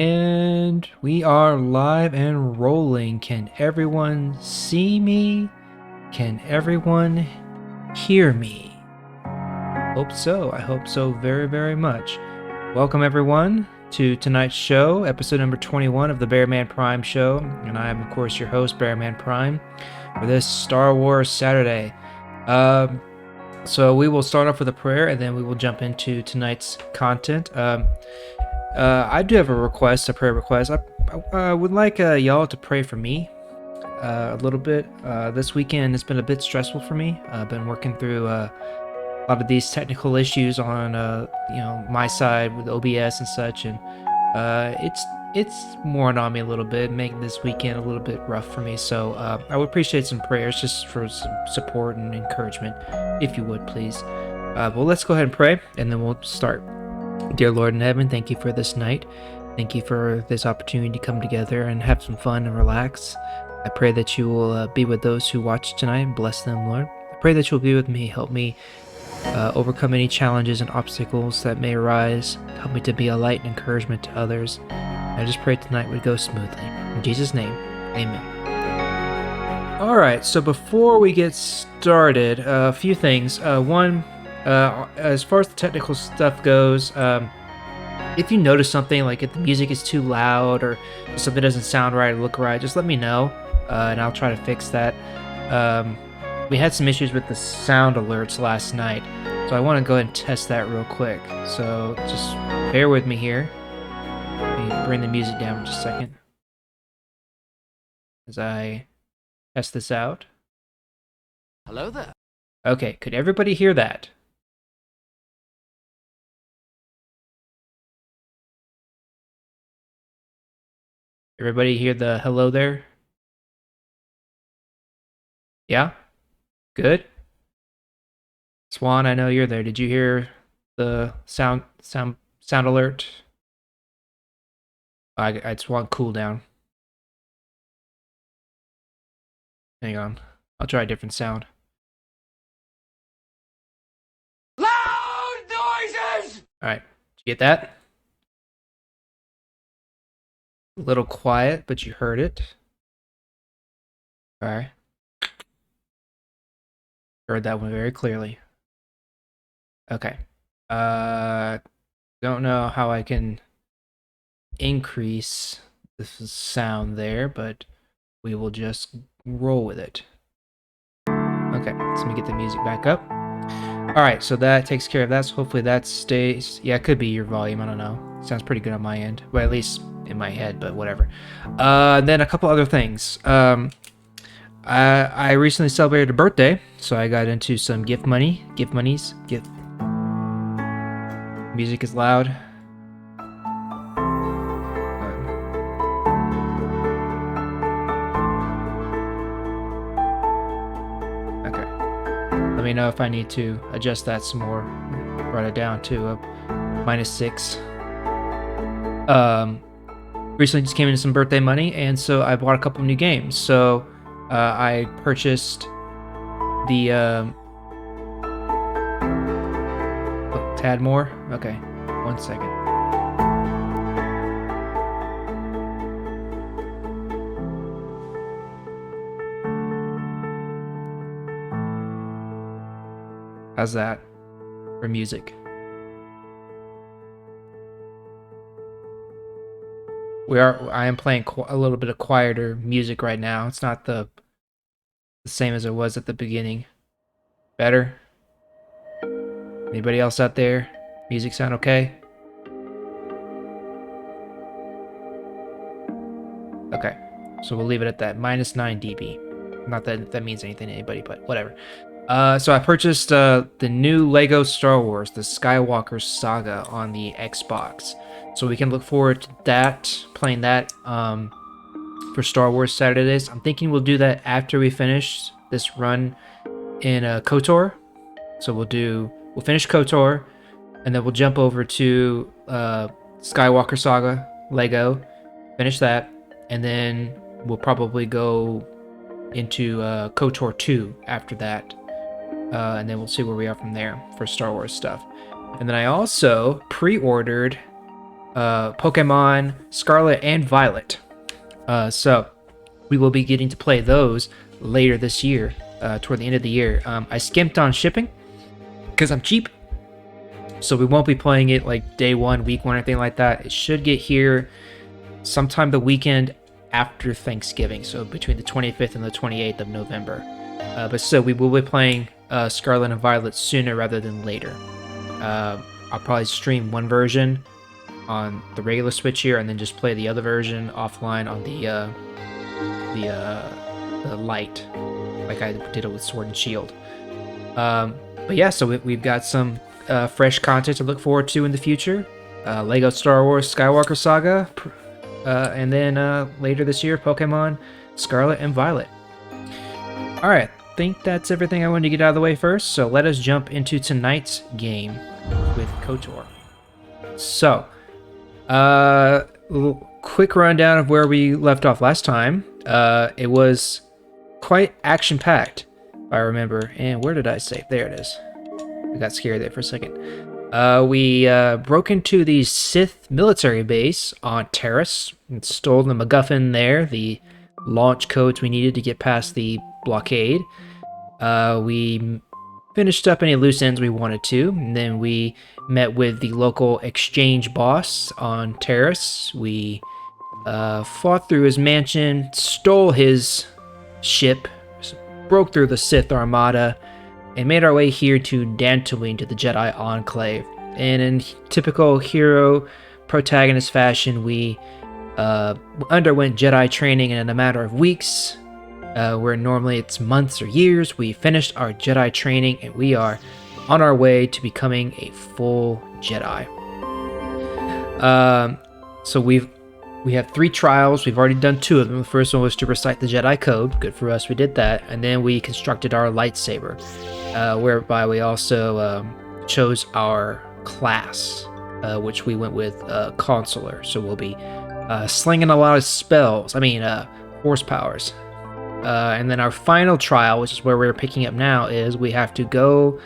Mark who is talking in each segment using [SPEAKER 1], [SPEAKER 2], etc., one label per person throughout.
[SPEAKER 1] And we are live and rolling. Can everyone see me? Can everyone hear me? Hope so. I hope so very, very much. Welcome everyone to tonight's show, episode number 21 of the Bearman Prime Show. And I am, of course, your host, Bearman Prime, for this Star Wars Saturday. So we will start off with a prayer and then we will jump into tonight's content. I do have a prayer request. I would like y'all to pray for me a little bit. This weekend has been a bit stressful for me. I've been working through a lot of these technical issues on my side with OBS and such, and it's worn on me a little bit, making this weekend a little bit rough for me. So I would appreciate some prayers just for some support and encouragement, if you would, please. Well, let's go ahead and pray, and then we'll start. Dear Lord in heaven, thank you for this night. Thank you for this opportunity to come together and have some fun and relax. I pray that you will be with those who watch tonight and bless them, Lord. I pray that you'll be with me, help me overcome any challenges and obstacles that may arise. Help me to be a light and encouragement to others. I just pray tonight would go smoothly. In Jesus' name, amen. Alright, so before we get started, a few things. One, as far as the technical stuff goes, if you notice something, like if the music is too loud or something doesn't sound right or look right, just let me know, and I'll try to fix that. We had some issues with the sound alerts last night, so I want to go ahead and test that real quick. So just bear with me here. Let me bring the music down for just a second as I test this out.
[SPEAKER 2] Hello there.
[SPEAKER 1] Okay, could everybody hear that? Everybody hear the hello there? Yeah? Good? Swan, I know you're there. Did you hear the sound alert? I just want cooldown. Hang on. I'll try a different sound.
[SPEAKER 2] Loud noises!
[SPEAKER 1] Alright. Did you get that? A little quiet, but you heard it. Alright. Heard that one very clearly. Okay. Don't know how I can increase the sound there, but we will just roll with it. Okay, let me get the music back up. Alright, so that takes care of that, so hopefully that stays. Yeah, it could be your volume, I don't know. Sounds pretty good on my end. Well, at least in my head, but whatever. Then a couple other things. I recently celebrated a birthday, so I got into some gift monies. Music is loud. Okay. Let me know if I need to adjust that some more. Write it down to a -6. Recently just came into some birthday money, and so I bought a couple new games. So I purchased the tad more. Okay, 1 second. How's that for music? I am playing a little bit of quieter music right now. It's not the same as it was at the beginning. Better? Anybody else out there? Music sound okay? Okay, so we'll leave it at that, -9 dB. Not that that means anything to anybody, but whatever. So I purchased the new Lego Star Wars, the Skywalker Saga, on the Xbox. So we can look forward to that, playing that for Star Wars Saturdays. I'm thinking we'll do that after we finish this run in KOTOR. So we'll finish KOTOR, and then we'll jump over to Skywalker Saga, Lego, finish that, and then we'll probably go into KOTOR 2 after that. And then we'll see where we are from there for Star Wars stuff. And then I also pre-ordered Pokemon Scarlet and Violet. So we will be getting to play those later this year, toward the end of the year. I skimped on shipping because I'm cheap, so we won't be playing it like day one, week one, or anything like that. It should get here sometime the weekend after Thanksgiving, so between the 25th and the 28th of November. But still, we will be playing Scarlet and Violet sooner rather than later. I'll probably stream one version on the regular Switch here, and then just play the other version offline on the light, like I did it with Sword and Shield. But yeah, so we've got some fresh content to look forward to in the future. Lego Star Wars Skywalker Saga, and then later this year, Pokemon Scarlet and Violet. Alright, I think that's everything I wanted to get out of the way first, so let us jump into tonight's game with KOTOR. So, quick rundown of where we left off last time. It was quite action-packed, if I remember. And where did I save? There it is. I got scared there for a second. We broke into the Sith military base on Terrace and stole the MacGuffin there, the launch codes we needed to get past the blockade. We finished up any loose ends we wanted to, and then we met with the local exchange boss on Terrace. We fought through his mansion, stole his ship, broke through the Sith Armada, and made our way here to Dantooine, to the Jedi Enclave. And in typical hero protagonist fashion, we underwent Jedi training in a matter of weeks, where normally it's months or years. We finished our Jedi training, and we are on our way to becoming a full Jedi. So we have 3 trials. We've already done 2 of them. The first one was to recite the Jedi Code. Good for us, we did that. And then we constructed our lightsaber, whereby we also chose our class, which we went with Consular. So we'll be slinging a lot of spells. Force powers. And then our final trial, which is where we're picking up now, is we have to go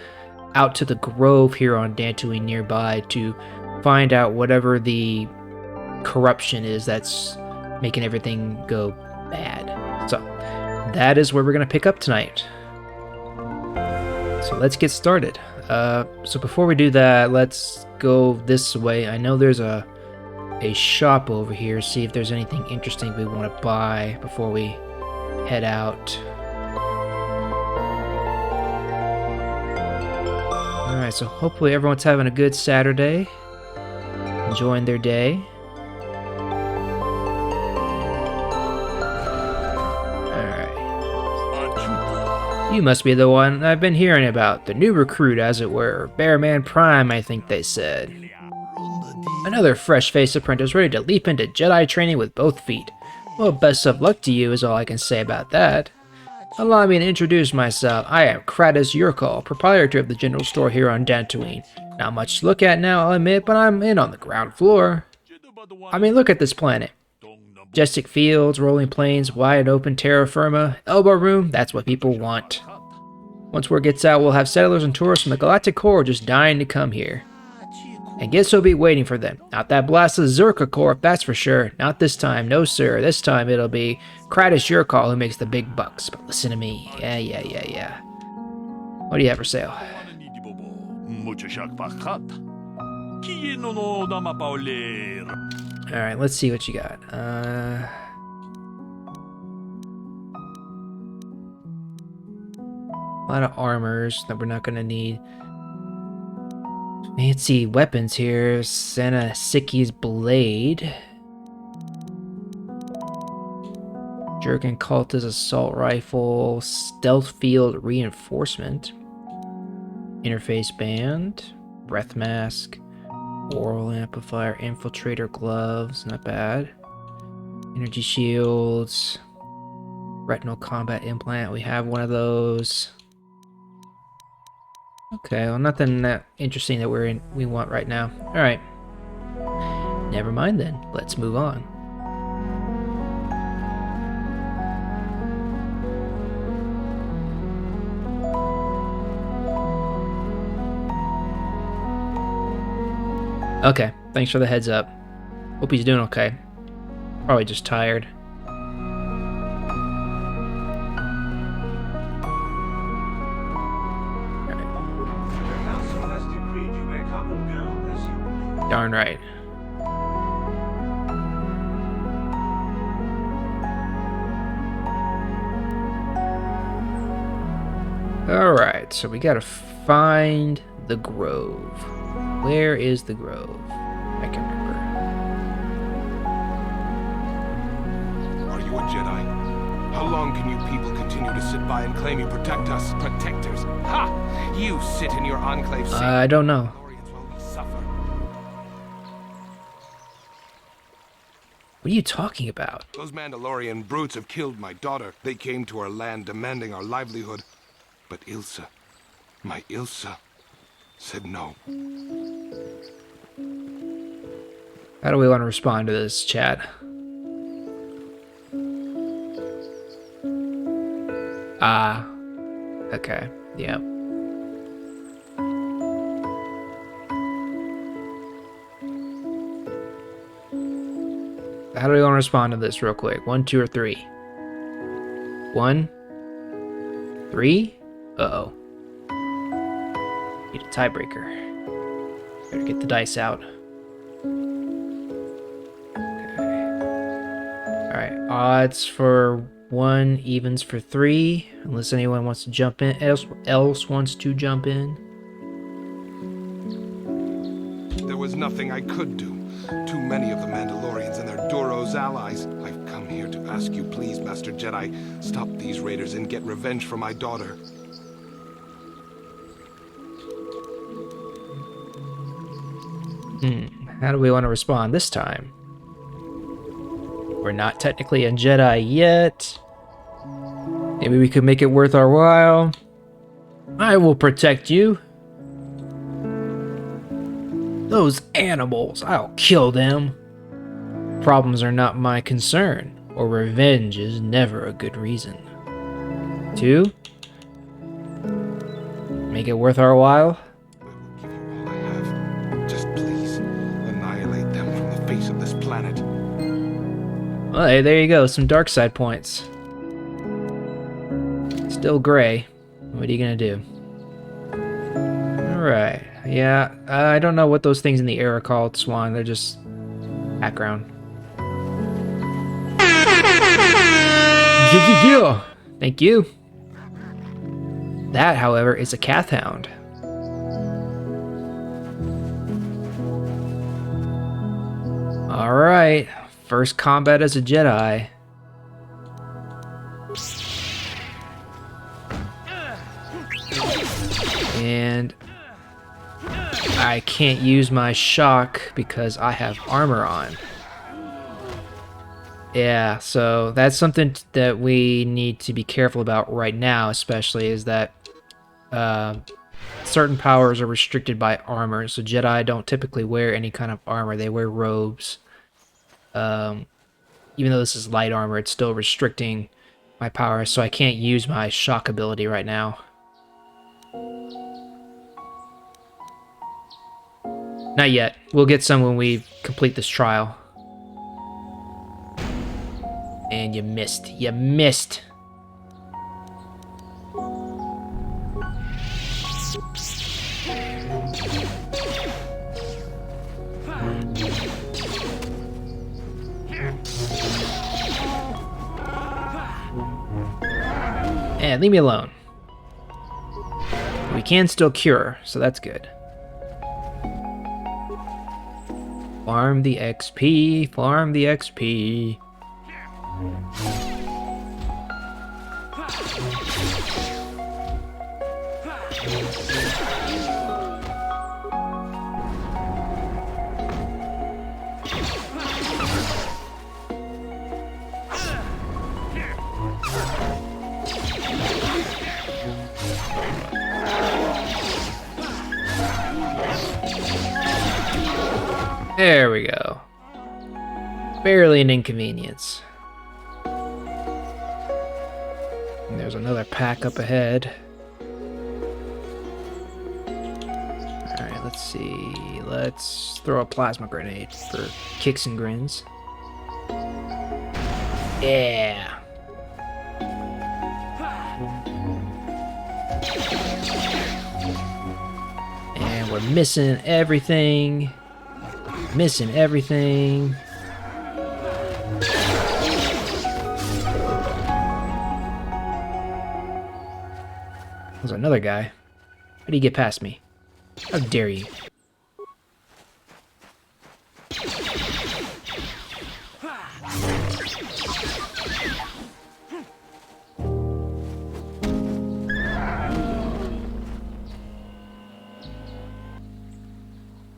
[SPEAKER 1] out to the Grove here on Dantooine nearby to find out whatever the corruption is that's making everything go bad. So that is where we're going to pick up tonight. So let's get started. So before we do that, let's go this way. I know there's a shop over here. See if there's anything interesting we want to buy before we head out. Alright, so hopefully everyone's having a good Saturday, enjoying their day. You must be the one I've been hearing about, the new recruit, as it were. Bearman Prime, I think they said. Another fresh-faced apprentice ready to leap into Jedi training with both feet. Well, best of luck to you is all I can say about that. Allow me to introduce myself. I am Kratos Yurkal, proprietor of the general store here on Dantooine. Not much to look at now, I'll admit, but I'm in on the ground floor. Look at this planet. Majestic fields, rolling plains, wide open terra firma, elbow room, that's what people want. Once word gets out, we'll have settlers and tourists from the galactic core just dying to come here. And guess who'll be waiting for them? Not that blasted Zerka Corp, that's for sure. Not this time, no sir. This time it'll be Kratos Yurkal who makes the big bucks. But listen to me. Yeah. What do you have for sale? Alright, let's see what you got. A lot of armors that we're not going to need. Fancy weapons here. Senna Siki's Blade. Jerkin Cultist Assault Rifle. Stealth Field Reinforcement. Interface Band. Breath Mask. Oral Amplifier. Infiltrator Gloves. Not bad. Energy Shields. Retinal Combat Implant. We have one of those. Okay, well, nothing that interesting that we want right now. Alright. Never mind then. Let's move on. Okay, thanks for the heads up. Hope he's doing okay. Probably just tired. Darn right. Alright, so we gotta find the grove. Where is the grove? I can remember.
[SPEAKER 3] Are you a Jedi? How long can you people continue to sit by and claim you protect us? Protectors? Ha! You sit in your enclave safe.
[SPEAKER 1] I don't know.
[SPEAKER 3] While we suffer.
[SPEAKER 1] What are you talking about?
[SPEAKER 3] Those Mandalorian brutes have killed my daughter. They came to our land demanding our livelihood. But Ilsa, my Ilsa, said no.
[SPEAKER 1] How do we want to respond to this, chat? Ah. Okay. Yep. How do we want to respond to this real quick? 1, 2, or 3? 1, 3? Uh-oh. Need a tiebreaker. Better get the dice out. Okay. Alright, odds for 1, evens for 3. Unless anyone wants to jump in, else wants to jump in.
[SPEAKER 3] There was nothing I could do. Too many of the Mandalorians and their Duro's allies. I've come here to ask you, please, Master Jedi, stop these raiders and get revenge for my daughter.
[SPEAKER 1] How do we want to respond this time? We're not technically a Jedi yet. Maybe we could make it worth our while. I will protect you. Those animals, I'll kill them. Problems are not my concern, or revenge is never a good reason. 2. Make it worth our while.
[SPEAKER 3] I will give you all I have. Just please, annihilate them from the face of this planet.
[SPEAKER 1] Well, hey, there you go, some dark side points. Still gray. What are you gonna do? Alright, yeah, I don't know what those things in the air are called, Swan. They're just background. Thank you. That, however, is a Cath Hound. Alright, first combat as a Jedi. And I can't use my shock because I have armor on. Yeah, so that's something that we need to be careful about right now, especially is that certain powers are restricted by armor. So Jedi don't typically wear any kind of armor. They wear robes. Even though this is light armor, it's still restricting my power, so I can't use my shock ability right now. Not yet. We'll get some when we complete this trial. And you missed. You missed. And leave me alone. We can still cure, so that's good. Farm the XP, farm the XP. There we go. Barely an inconvenience. And there's another pack up ahead. Alright, let's see. Let's throw a plasma grenade for kicks and grins. Yeah. And we're missing everything. Missing everything. There's another guy. How do you get past me? How dare you?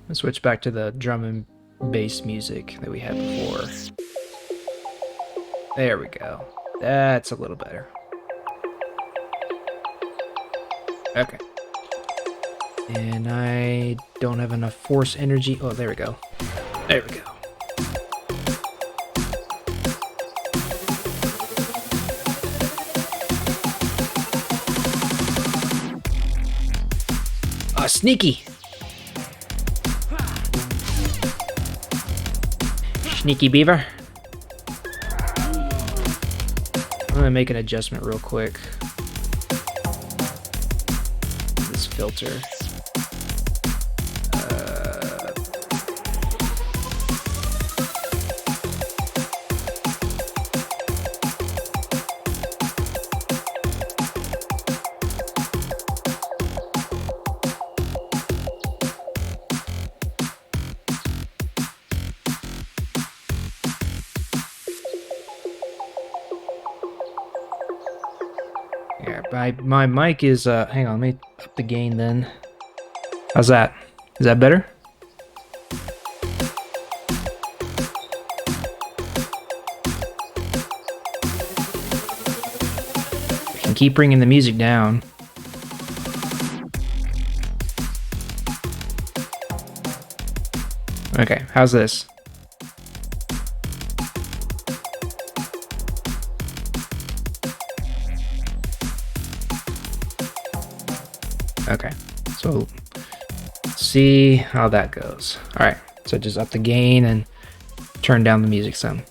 [SPEAKER 1] Let's switch back to the drum and bass music that we had before. There we go. That's a little better. Okay. And I don't have enough force energy. Oh, there we go. There we go. Ah, sneaky! Sneaky beaver. I'm gonna make an adjustment real quick. This filter. Yeah, my mic is, hang on, let me up the gain then. How's that? Is that better? I can keep bringing the music down. Okay, how's this? Okay, so let's see how that goes. Alright, so just up the gain and turn down the music some.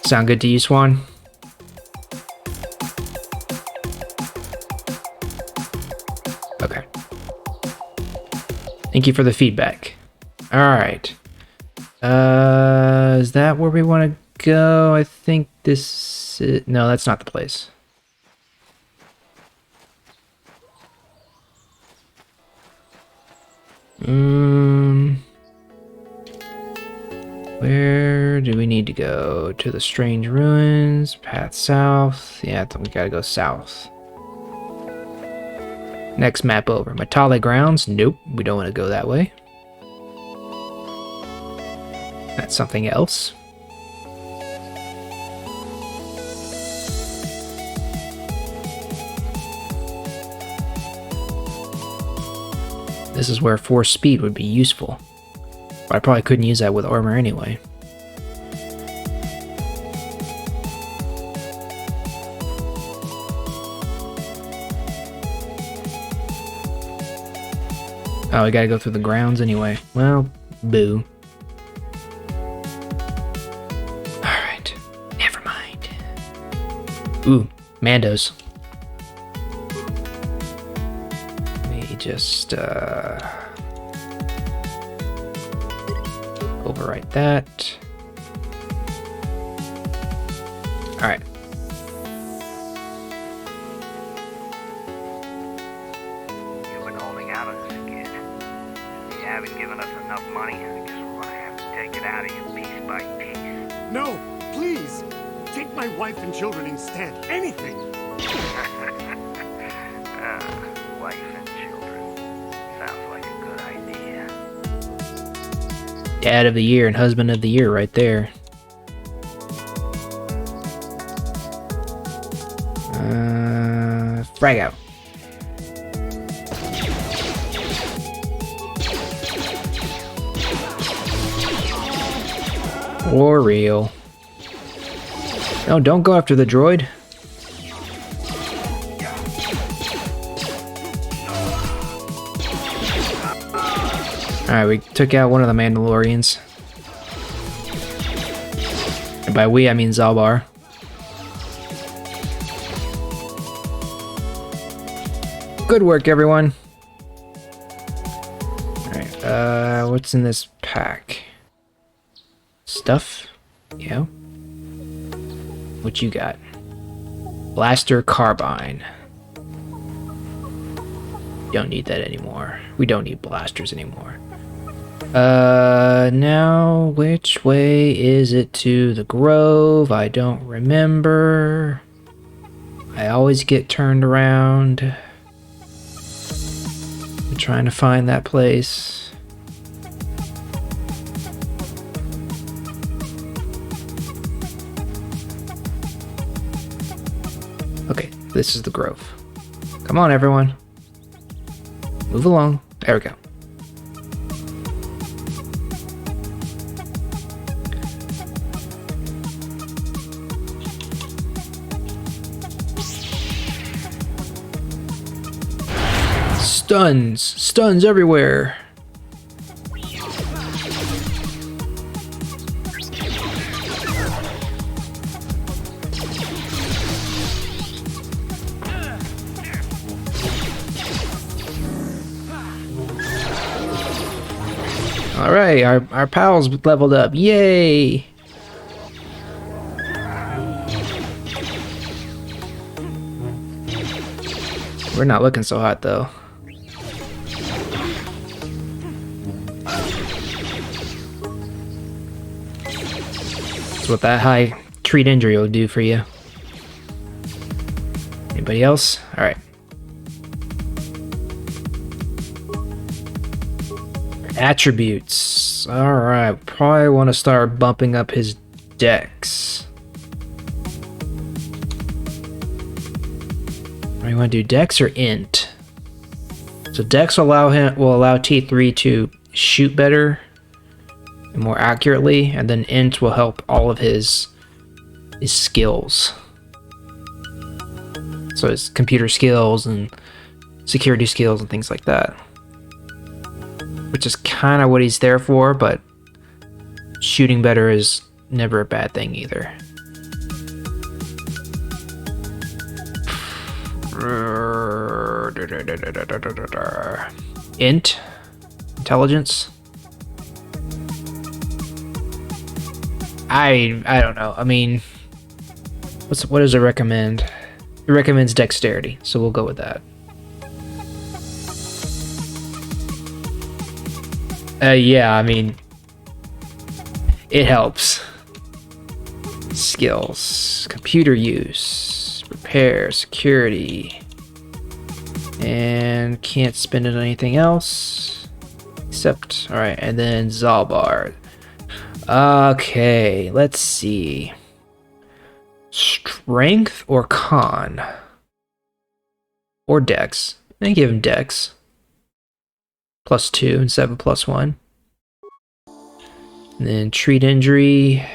[SPEAKER 1] Sound good to you, Swan? Okay. Thank you for the feedback. Alright. Is that where we want to go? I think this is... No, that's not the place. Where do we need to go? To the strange ruins, path south. Yeah, I think we gotta go south. Next map over. Matale grounds? Nope, we don't want to go that way. That's something else. This is where force speed would be useful. But I probably couldn't use that with armor anyway. Oh, we gotta go through the grounds anyway. Well, boo. Alright, never mind. Ooh, Mandos. Just overwrite that. All right.
[SPEAKER 4] You've been holding out on this kid. You haven't given us enough money. I guess we're gonna have to take it out of you piece by piece.
[SPEAKER 5] No, please. Take my wife and children instead. Anything.
[SPEAKER 4] Wife and children. Sounds like a good idea.
[SPEAKER 1] Dad of the year and husband of the year right there. Frag out. For real. No, don't go after the droid. Alright, we took out one of the Mandalorians. And by we, I mean Zalbar. Good work, everyone. Alright, what's in this pack? Stuff? Yeah. What you got? Blaster carbine. Don't need that anymore. We don't need blasters anymore. Now which way is it to the Grove? I don't remember. I always get turned around. I'm trying to find that place. Okay, this is the Grove. Come on, everyone. Move along. There we go. Stuns! Stuns everywhere! Alright, our pals leveled up. Yay! We're not looking so hot though. That's what that high treat injury will do for you. Anybody else? Alright. Attributes. Alright, probably want to start bumping up his dex. What do you want to do, dex or int? So dex will allow T3 to shoot better and more accurately, and then int will help all of his skills. So his computer skills and security skills and things like that. Which is kind of what he's there for, but shooting better is never a bad thing either. Int? Intelligence? I don't know. I mean, what does it recommend? It recommends dexterity, so we'll go with that. Yeah, I mean, it helps. Skills, computer use, repair, security, and can't spend it on anything else except, all right, and then Zalbar. Okay, let's see. Strength or con? Or dex? I give him dex. +2 instead of +1. And then treat injury,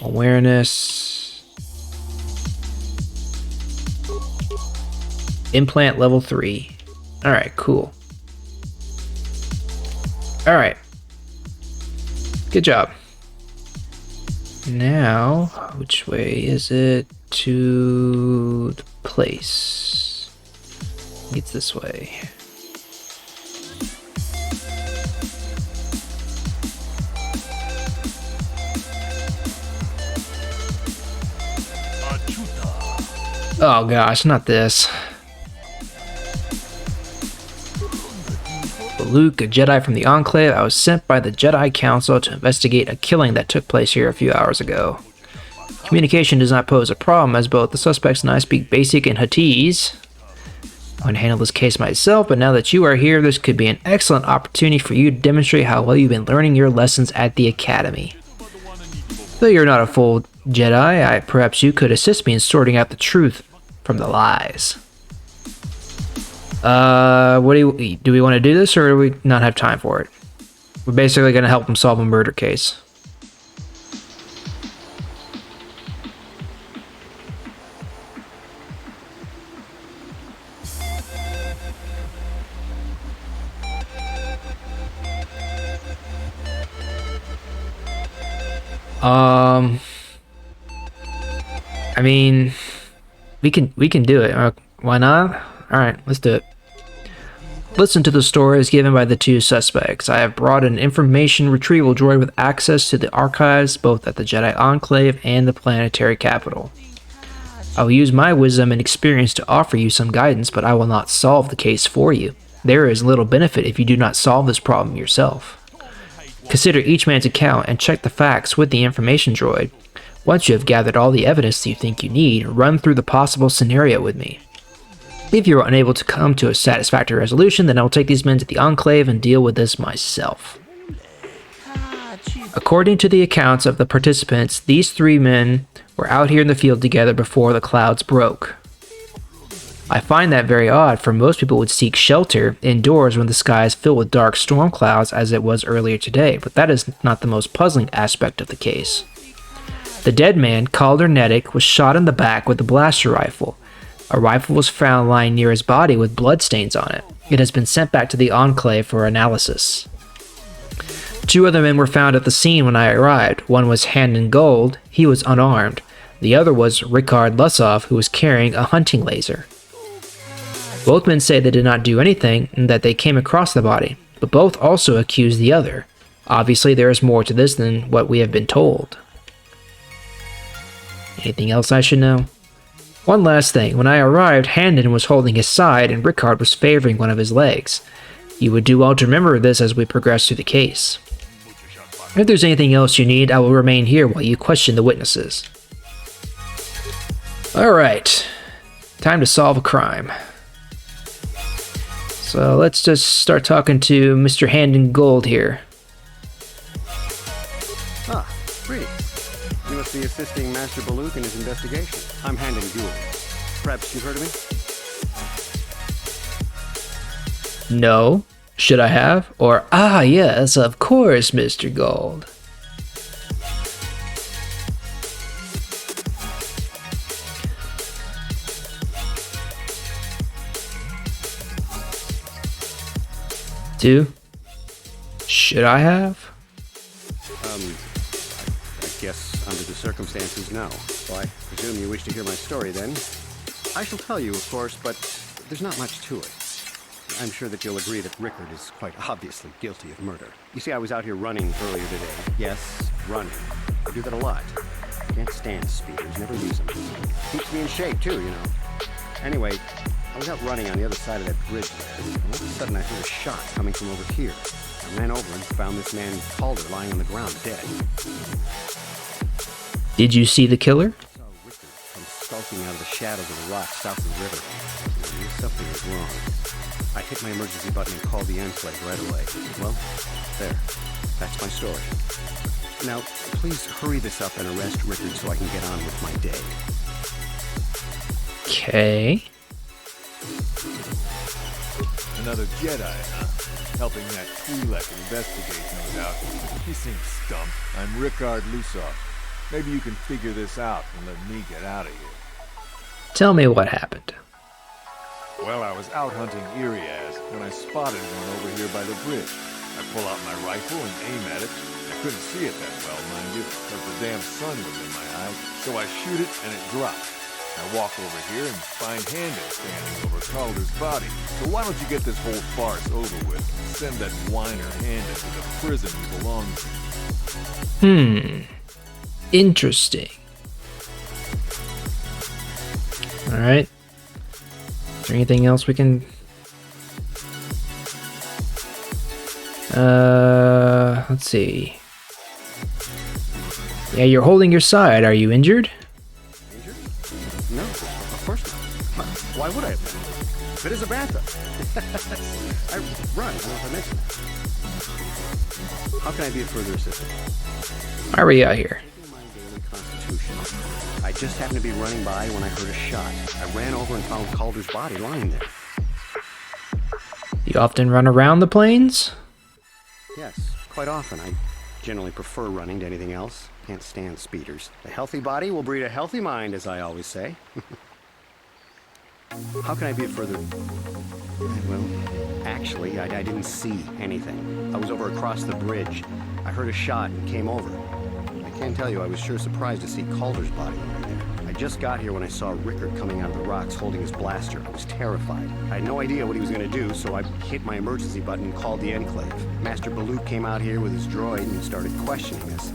[SPEAKER 1] awareness, implant level 3. All right, cool. All right, good job. Now, which way is it to the place? It's this way. Oh gosh, not this. Luke, a Jedi from the Enclave, I was sent by the Jedi Council to investigate a killing that took place here a few hours ago. Communication does not pose a problem, as both the suspects and I speak basic and Huttese. I want to handle this case myself, but now that you are here, this could be an excellent opportunity for you to demonstrate how well you've been learning your lessons at the Academy. Though you're not a full Jedi, perhaps you could assist me in sorting out the truth from the lies. What do we want to do this, or do we not have time for it? We're basically going to help him solve a murder case. I mean, we can do it. Why not? All right, let's do it. Listen to the stories given by the two suspects. I have brought an information retrieval droid with access to the archives both at the Jedi Enclave and the planetary capital. I will use my wisdom and experience to offer you some guidance, but I will not solve the case for you. There is little benefit if you do not solve this problem yourself. Consider each man's account and check the facts with the information droid. Once you have gathered all the evidence that you think you need, run through the possible scenario with me. If you are unable to come to a satisfactory resolution, then I will take these men to the Enclave and deal with this myself. According to the accounts of the participants, these three men were out here in the field together before the clouds broke. I find that very odd, for most people would seek shelter indoors when the sky is filled with dark storm clouds as it was earlier today, but that is not the most puzzling aspect of the case. The dead man, Calder Nedick, was shot in the back with a blaster rifle. A rifle was found lying near his body with bloodstains on it. It has been sent back to the Enclave for analysis. Two other men were found at the scene when I arrived. One was Handon Gold, he was unarmed. The other was Ricard Lusov, who was carrying a hunting laser. Both men say they did not do anything and that they came across the body, but both also accuse the other. Obviously, there is more to this than what we have been told. Anything else I should know? One last thing, when I arrived, Handon was holding his side and Ricard was favoring one of his legs. You would do well to remember this as we progress through the case. If there's anything else you need, I will remain here while you question the witnesses. Alright, time to solve a crime. So let's just start talking to Mr. Handon Gold here.
[SPEAKER 5] Ah, greetings. You must be assisting Master Baluk in his investigation. I'm Handon Gould. Perhaps you've heard of me?
[SPEAKER 1] No. Should I have? Or, yes, of course, Mr. Gold. Should I have?
[SPEAKER 5] I guess under the circumstances, no. So I presume you wish to hear my story then. I shall tell you, of course, but there's not much to it. I'm sure that you'll agree that Rickard is quite obviously guilty of murder. You see, I was out here running earlier today. Yes, running. I do that a lot. Can't stand speeders, never use them. Keeps me in shape, too, you know. Anyway, I was out running on the other side of that bridge there, and all of a sudden I heard a shot coming from over here. I ran over and found this man Calder lying on the ground, dead.
[SPEAKER 1] Did you see the killer?
[SPEAKER 5] I saw Rickard come skulking out of the shadows of the rocks south of the river. I knew something was wrong. I hit my emergency button and called the Enclave right away. Well, there. That's my story. Now, please hurry this up and arrest Rickard so I can get on with my day.
[SPEAKER 1] Okay.
[SPEAKER 6] Another Jedi, huh? Helping that Twi'lek investigate, no doubt. He seems stumped. I'm Ricard Lusov. Maybe you can figure this out and let me get out of here.
[SPEAKER 1] Tell me what happened.
[SPEAKER 6] Well, I was out hunting Iriaz when I spotted one over here by the bridge. I pull out my rifle and aim at it. I couldn't see it that well, mind you, because the damn sun was in my eyes. So I shoot it and it drops. I walk over here and find Handon standing over Calder's body. So why don't you get this whole farce over with and send that whiner Handon to the prison he belongs in?
[SPEAKER 1] Interesting. Alright. Is there anything else we can... let's see. Yeah, you're holding your side. Are you injured?
[SPEAKER 5] Injured? No, of course not. Why would I have been? Fit as a bantha. I run, I don't know if I mentioned that. How can I be of further assistance?
[SPEAKER 1] Why were you out here?
[SPEAKER 5] My daily constitution. I just happened to be running by when I heard a shot. I ran over and found Calder's body lying there.
[SPEAKER 1] You often run around the plains?
[SPEAKER 5] Yes, quite often. I generally prefer running to anything else. Can't stand speeders. A healthy body will breed a healthy mind, as I always say. How can I be of further... Well, actually, I didn't see anything. I was over across the bridge. I heard a shot and came over. I can't tell you, I was sure surprised to see Calder's body over there. I just got here when I saw Rickard coming out of the rocks holding his blaster. I was terrified. I had no idea what he was going to do, so I hit my emergency button and called the Enclave. Master Baluk came out here with his droid and started questioning us.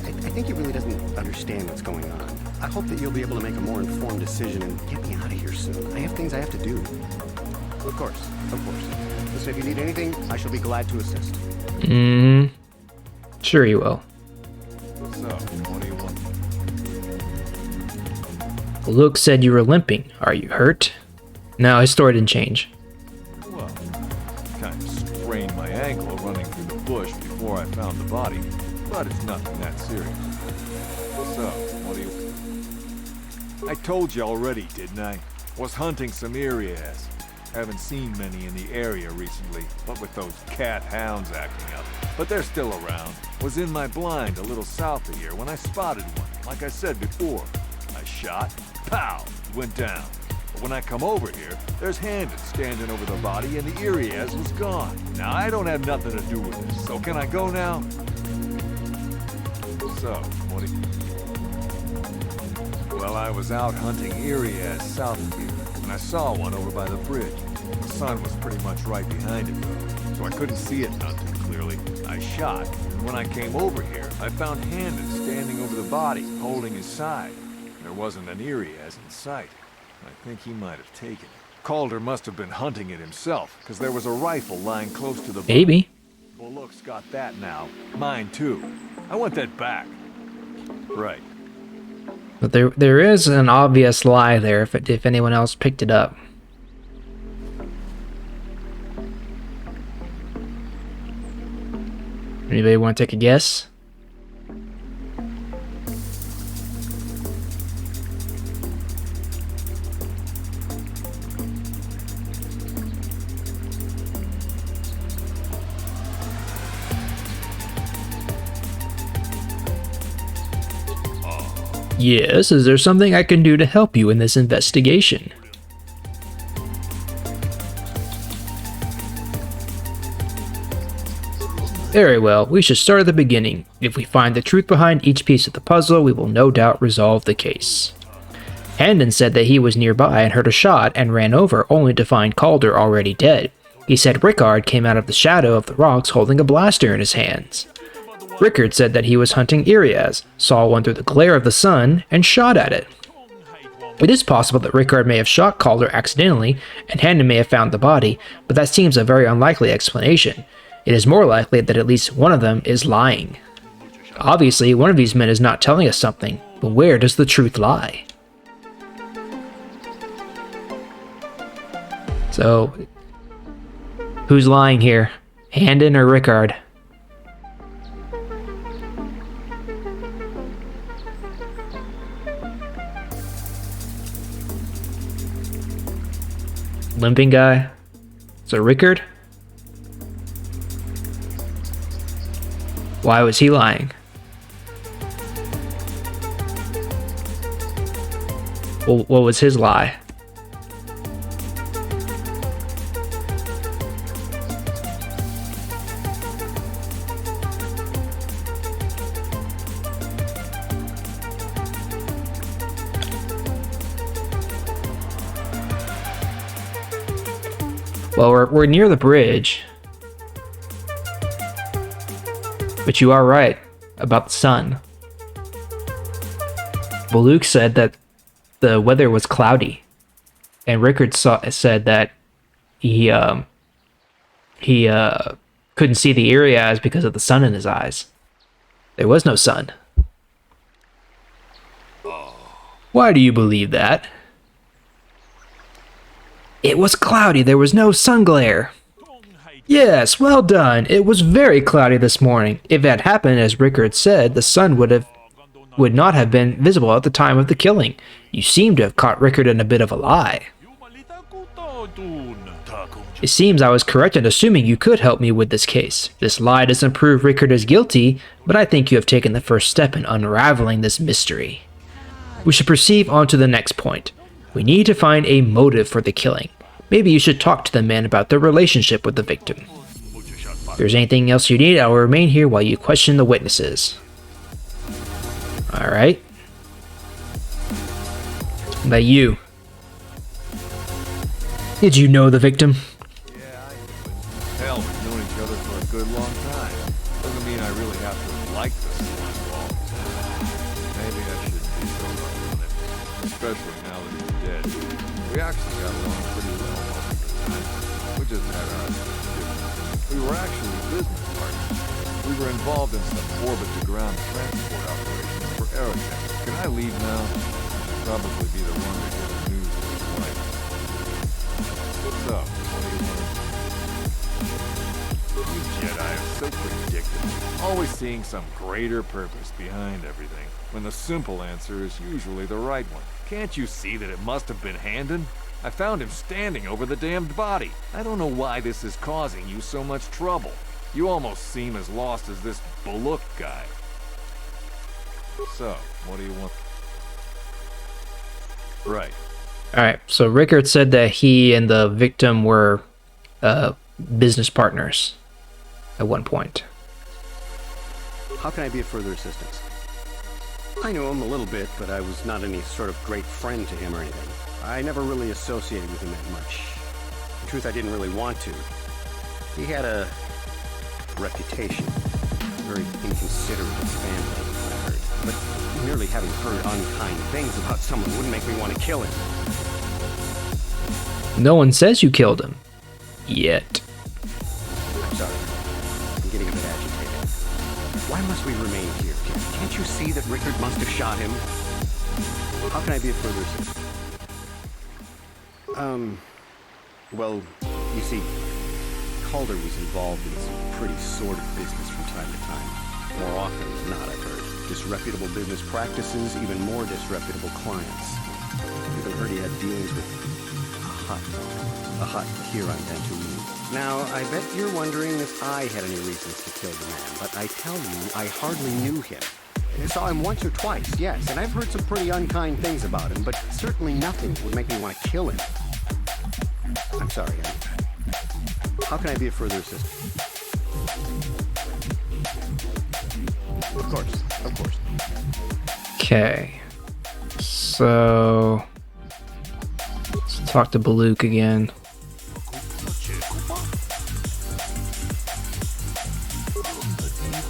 [SPEAKER 5] I think he really doesn't understand what's going on. I hope that you'll be able to make a more informed decision and get me out of here soon. I have things I have to do. Of course, of course. Listen, if you need anything, I shall be glad to assist.
[SPEAKER 1] Sure you will.
[SPEAKER 6] What's up? What do you want?
[SPEAKER 1] Luke said you were limping. Are you hurt? No, his story didn't change.
[SPEAKER 6] Well, kind of sprained my ankle running through the bush before I found the body, but it's nothing that serious. What's up? What do you... I told you already, didn't I? Was hunting some Irias. Haven't seen many in the area recently, what with those cat hounds acting up. But they're still around. Was in my blind a little south of here when I spotted one, like I said before. I shot, pow, went down. But when I come over here, there's Handed standing over the body and the Irias was gone. Now, I don't have nothing to do with this, so can I go now? So, what do you... Well, I was out hunting Irias south of here, and I saw one over by the bridge. The sun was pretty much right behind it, though, so I couldn't see it none too clearly. I shot, and when I came over here, I found Handed standing over the body, holding his side. There wasn't an Irias in sight. I think he might have taken it. Calder must have been hunting it himself, because there was a rifle lying close to the body.
[SPEAKER 1] Maybe.
[SPEAKER 6] Well, Look's got that now. Mine, too. I want that back. Right.
[SPEAKER 1] But there is an obvious lie there if anyone else picked it up. Anybody want to take a guess? Yes, is there something I can do to help you in this investigation? Very well, we should start at the beginning. If we find the truth behind each piece of the puzzle, we will no doubt resolve the case. Handon said that he was nearby and heard a shot and ran over, only to find Calder already dead. He said Rickard came out of the shadow of the rocks holding a blaster in his hands. Rickard said that he was hunting Irias, saw one through the glare of the sun, and shot at it. It is possible that Rickard may have shot Calder accidentally, and Handon may have found the body, but that seems a very unlikely explanation. It is more likely that at least one of them is lying. Obviously, one of these men is not telling us something, but where does the truth lie? So, who's lying here? Handon or Rickard? Limping guy? So Rickard? Why was he lying? Well, what was his lie? Well, we're near the bridge. But you are right about the sun. Baluk said that the weather was cloudy. And Rickard said that he couldn't see the Irias because of the sun in his eyes. There was no sun. Why do you believe that? It was cloudy, there was no sun glare. Yes, well done. It was very cloudy this morning. If it had happened as Rickard said, the sun would not have been visible at the time of the killing. You seem to have caught Rickard in a bit of a lie. It seems I was correct in assuming you could help me with this case. This lie doesn't prove Rickard is guilty, but I think you have taken the first step in unraveling this mystery. We should proceed on to the next point. We need to find a motive for the killing. Maybe you should talk to the men about their relationship with the victim. If there's anything else you need, I will remain here while you question the witnesses. Alright. That you. Did you know the victim?
[SPEAKER 6] Yeah, I knew it. Hell, we've known each other for a good long time. Doesn't mean I really have to like this slime. Maybe I shouldn't be so rough on it, especially now that he's dead. We actually got along pretty well most of the time. We just had our differences. We were actually business partners. We were involved in some orbit-to-ground transport operations for Aerotech. Can I leave now? I'll probably be the one to get the news to his wife. What's up? What do you want? You Jedi are so predictable. Always seeing some greater purpose behind everything, when the simple answer is usually the right one. Can't you see that it must have been Handon? I found him standing over the damned body. I don't know why this is causing you so much trouble. You almost seem as lost as this Bullock guy. So, what do you want? Right.
[SPEAKER 1] Alright, so Rickard said that he and the victim were business partners at one point.
[SPEAKER 5] How can I be of further assistance? I knew him a little bit, but I was not any sort of great friend to him or anything. I never really associated with him that much. In truth, I didn't really want to. He had a reputation. Very inconsiderate of his family, I heard. But merely having heard unkind things about someone wouldn't make me want to kill him.
[SPEAKER 1] No one says you killed him. Yet.
[SPEAKER 5] I'm sorry. I'm getting a bit agitated. Why must we remain here? Can't you see that Rickard must have shot him? How can I be of further assistance? Well, you see, Calder was involved in some pretty sordid business from time to time. More often than not, I've heard. Disreputable business practices, even more disreputable clients. Even heard he had dealings with a hut here on Dantooine. Now, I bet you're wondering if I had any reasons to kill the man, but I tell you, I hardly knew him. I saw him once or twice, yes, and I've heard some pretty unkind things about him, but certainly nothing would make me want to kill him. I'm sorry, how can I be of further assistance? Of course.
[SPEAKER 1] Okay. So... let's talk to Baluk again.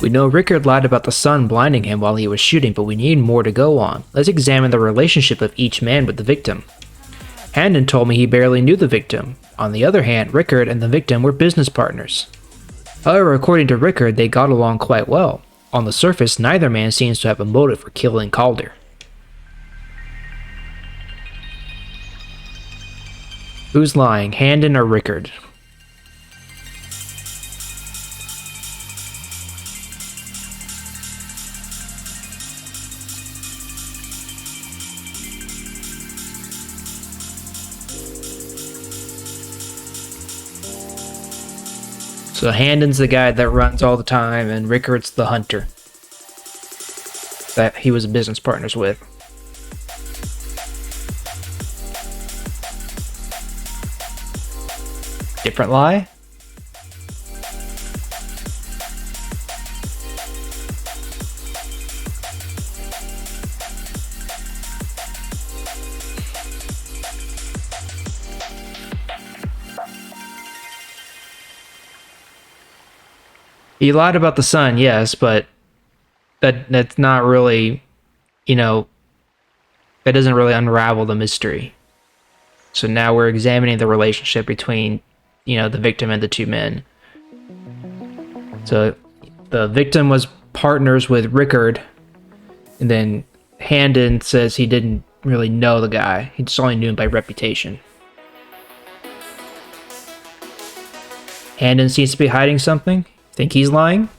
[SPEAKER 1] We know Rickard lied about the sun blinding him while he was shooting, but we need more to go on. Let's examine the relationship of each man with the victim. Handon told me he barely knew the victim. On the other hand, Rickard and the victim were business partners. However, according to Rickard, they got along quite well. On the surface, neither man seems to have a motive for killing Calder. Who's lying, Handon or Rickard? So Handon's the guy that runs all the time, and Rickard's the hunter that he was business partners with. Different lie? He lied about the sun, yes, but that's not really, that doesn't really unravel the mystery. So now we're examining the relationship between, the victim and the two men. So the victim was partners with Rickard, and then Handon says he didn't really know the guy. He just only knew him by reputation. Handon seems to be hiding something. Think he's lying?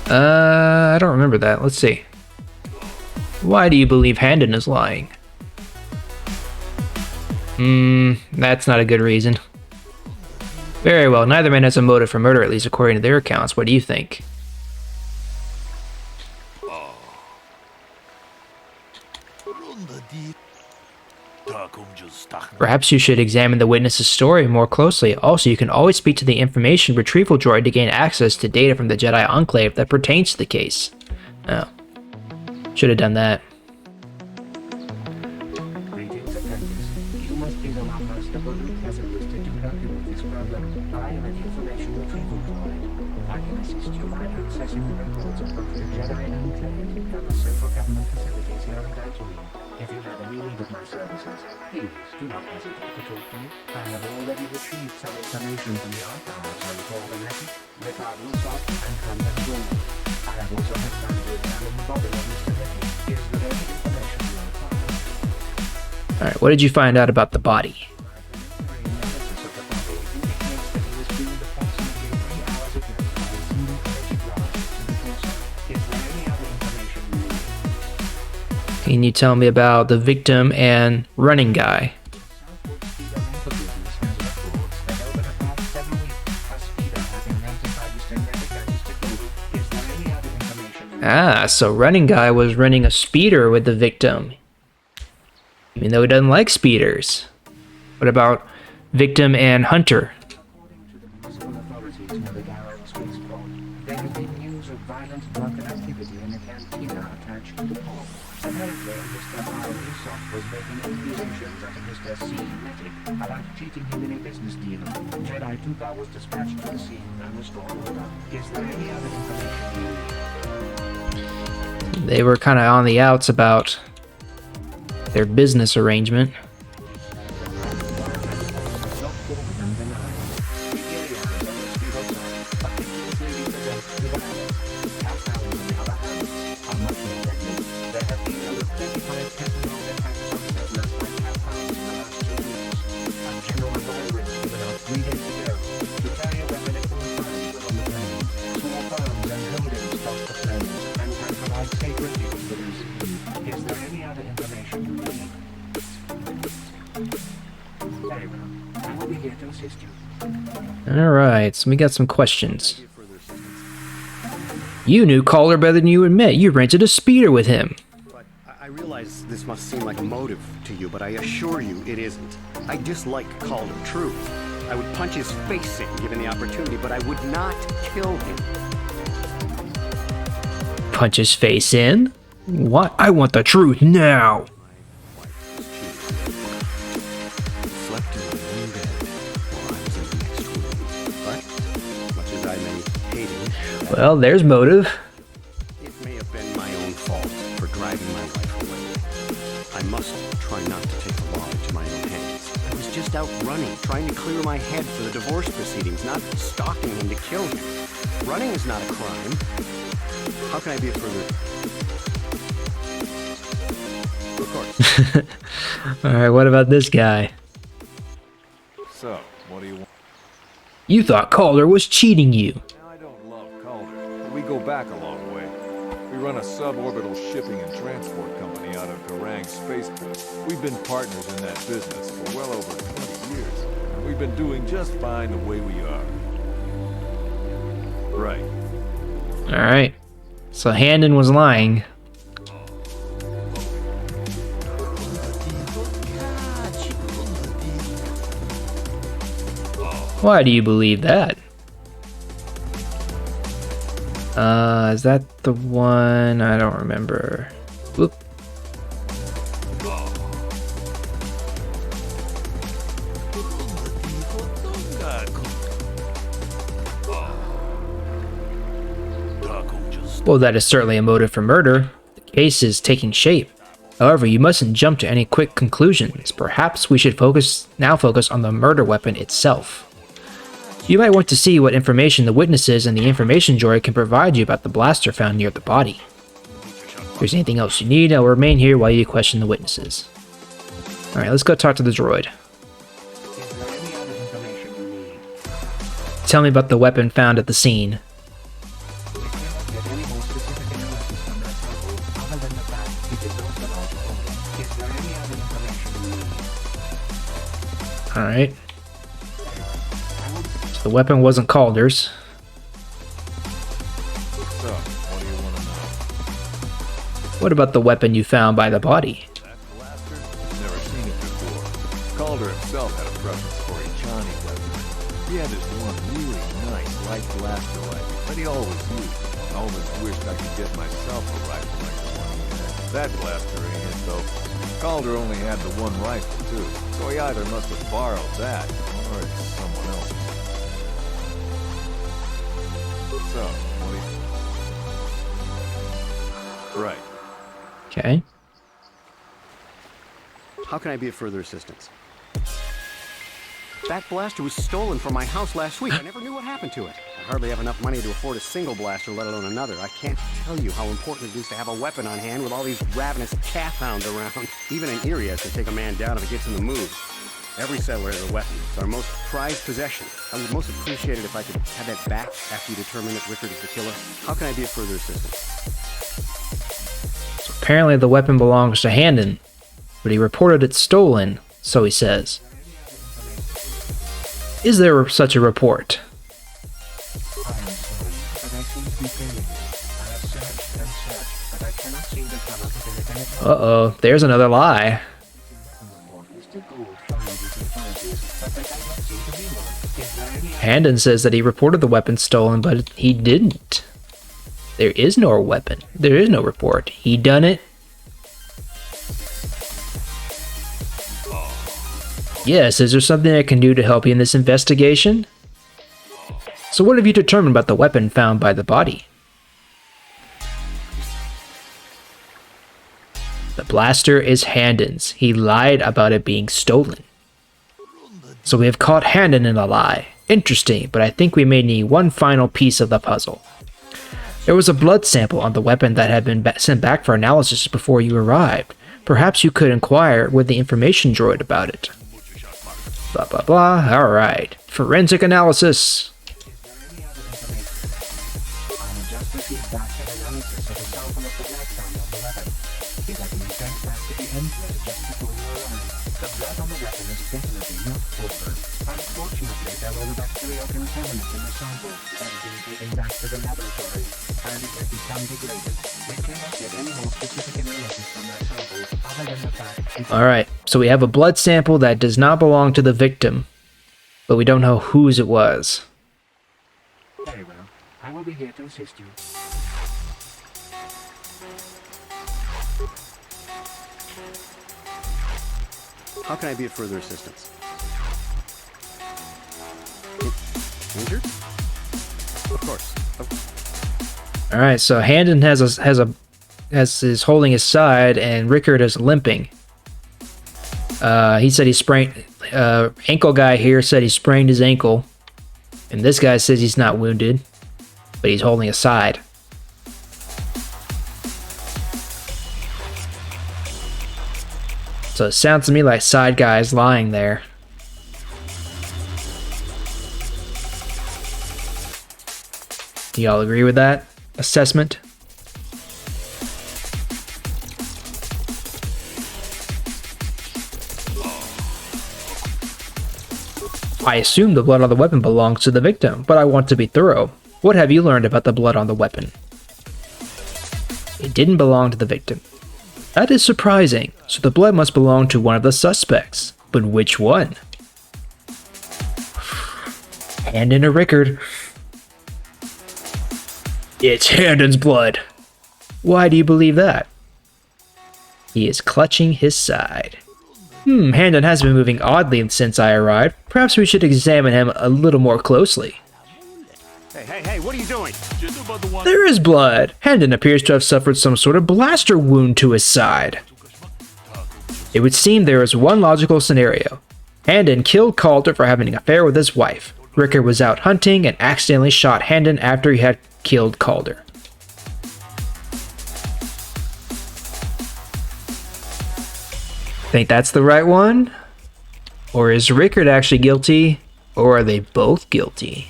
[SPEAKER 1] I don't remember that. Let's see. Why do you believe Handon is lying? That's not a good reason. Very well, neither man has a motive for murder, at least according to their accounts. What do you think? Perhaps you should examine the witness's story more closely. Also, you can always speak to the information retrieval droid to gain access to data from the Jedi Enclave that pertains to the case. Oh. Should have done that.
[SPEAKER 7] Greetings, apprentice. You must be the one most abundant hazardous to help you with this problem. I am an information retrieval droid. I can assist you by accessing the records of both the Jedi Enclave and the central government facilities here in Dantooine. If you have any need of my services, please do not hesitate to talk to me. I have already retrieved some information from the archives on Paul the Leopard, Rickard Lusov, and Conrad Gorman. I have also had time to examine the body of Mr. Leckie. Is there any information you require?
[SPEAKER 1] Alright, what did you find out about the body? Can you tell me about the victim and running guy? Ah, so running guy was running a speeder with the victim, even though he doesn't like speeders. What about victim and hunter?
[SPEAKER 7] There have been news of violent drunken activity in the cantina attached to the port. Apparently, Mr. Lusov was making accusations of Mr. C. Leckie about cheating him in a business deal. Jedi Tuka was dispatched to the scene and restored order. Is there any other information?
[SPEAKER 1] They were kind of on the outs about their business arrangement.
[SPEAKER 7] Is there any other information you need? Very well. I will be here to assist you.
[SPEAKER 1] Alright, so we got some questions. You knew Calder better than you admit. You rented a speeder with him.
[SPEAKER 5] But I realize this must seem like a motive to you, but I assure you it isn't. I dislike Calder, true. I would punch his face in given the opportunity, but I would not kill him.
[SPEAKER 1] Punch his face in? What? I want the truth now!
[SPEAKER 5] Slept in my own bed while I was in the next room. But, much as I may hate him,
[SPEAKER 1] Well, there's motive.
[SPEAKER 5] it may have been my own fault for driving my wife away. I must try not to take the law into my own hands. I was just out running, trying to clear my head for the divorce proceedings, not stalking him to kill him. Running is not a crime. How can I be a further... Of course.
[SPEAKER 1] Alright, what about this guy?
[SPEAKER 6] So, what do you want?
[SPEAKER 1] You thought Calder was cheating you.
[SPEAKER 6] Now, I don't love Calder, but we go back a long way. We run a suborbital shipping and transport company out of Garang Spaceport. We've been partners in that business for well over 20 years. And we've been doing just fine the way we are. Right.
[SPEAKER 1] Alright. So Handon was lying. Why do you believe that? Is that the one? I don't remember. Whoop. Well, that is certainly a motive for murder. The case is taking shape. However, you mustn't jump to any quick conclusions. Perhaps we should focus on the murder weapon itself. You might want to see what information the witnesses and the information droid can provide you about the blaster found near the body. If there's anything else you need, I will remain here while you question the witnesses. Alright, let's go talk to the droid.
[SPEAKER 7] Is there any other information you need?
[SPEAKER 1] Tell me about the weapon found at the scene.
[SPEAKER 7] We cannot get any more specific analysis from that sample other than the fact it is not the large order. Is there any other information you need?
[SPEAKER 1] Alright. So the weapon wasn't Calder's.
[SPEAKER 6] So, what do you want to know?
[SPEAKER 1] What about the weapon you found by the body?
[SPEAKER 6] That blaster? Never seen it before. Calder himself had a preference for a Johnny weapon. He had this one really nice light blaster rifle that he always used. I almost wished I could get myself a rifle like the one he had. That blaster ain't it, though. Calder only had the one rifle, too, so he either must have borrowed that, or it's someone else's. So, what do you... Right.
[SPEAKER 1] Okay.
[SPEAKER 5] How can I be of further assistance? That blaster was stolen from my house last week. I never knew what happened to it. I hardly have enough money to afford a single blaster, let alone another. I can't tell you how important it is to have a weapon on hand with all these ravenous calf hounds around. Even an Irias can take a man down if it gets in the mood. Every settler has a weapon. It's our most prized possession. I would most appreciate it if I could have that back after you determine that Rickard is the killer. How can I be of further assistance?
[SPEAKER 1] So apparently the weapon belongs to Handon, but he reported it stolen, so he says. Is there such a report?
[SPEAKER 7] I am sorry, but I seem to be failing you. I have searched and searched, but I cannot seem to come up with anything.
[SPEAKER 1] Uh-oh, there's another lie. Handon says that he reported the weapon stolen, but he didn't. There is no weapon. There is no report. He done it. Yes, is there something I can do to help you in this investigation? So what have you determined about the weapon found by the body? The blaster is Handon's. He lied about it being stolen. So we have caught Handon in a lie. Interesting, but I think we may need one final piece of the puzzle. There was a blood sample on the weapon that had been sent back for analysis before you arrived. Perhaps you could inquire with the information droid about it. Blah blah blah. Alright. Forensic analysis.
[SPEAKER 7] Unfortunately, there were bacterial contaminants in the sample that had been taken back to the laboratory, and it had become degraded. We cannot get any more specific analysis from that sample, other than the fact...
[SPEAKER 1] Alright, so we have a blood sample that does not belong to the victim, but we don't know whose it was.
[SPEAKER 7] Very well. I will be here to assist you.
[SPEAKER 5] How can I be of further assistance? Injured? Of course.
[SPEAKER 1] All right, so Handon is holding his side, and Rickard is limping. He said he sprained. Ankle guy here said he sprained his ankle, and this guy says he's not wounded, but he's holding his side. So it sounds to me like side guy is lying there. Do y'all agree with that assessment? I assume the blood on the weapon belongs to the victim, but I want to be thorough. What have you learned about the blood on the weapon? It didn't belong to the victim. That is surprising, so the blood must belong to one of the suspects. But which one? Handon or Rickard? It's Handon's blood. Why do you believe that? He is clutching his side. Handon has been moving oddly since I arrived. Perhaps we should examine him a little more closely.
[SPEAKER 5] Hey, what are you doing?
[SPEAKER 1] There is blood. Handon appears to have suffered some sort of blaster wound to his side. It would seem there is one logical scenario. Handon killed Calder for having an affair with his wife. Rickard was out hunting and accidentally shot Handon after he had killed Calder. Think that's the right one? Or is Rickard actually guilty? Or are they both guilty?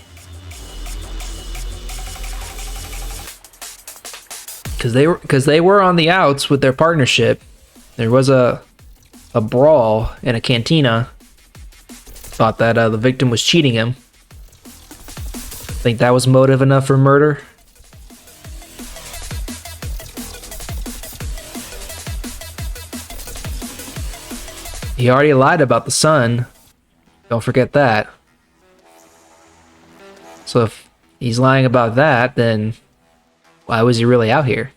[SPEAKER 1] Because they were on the outs with their partnership. There was a brawl in a cantina. Thought that the victim was cheating him. Think that was motive enough for murder? He already lied about the sun. Don't forget that. So if he's lying about that, then why was he really out here?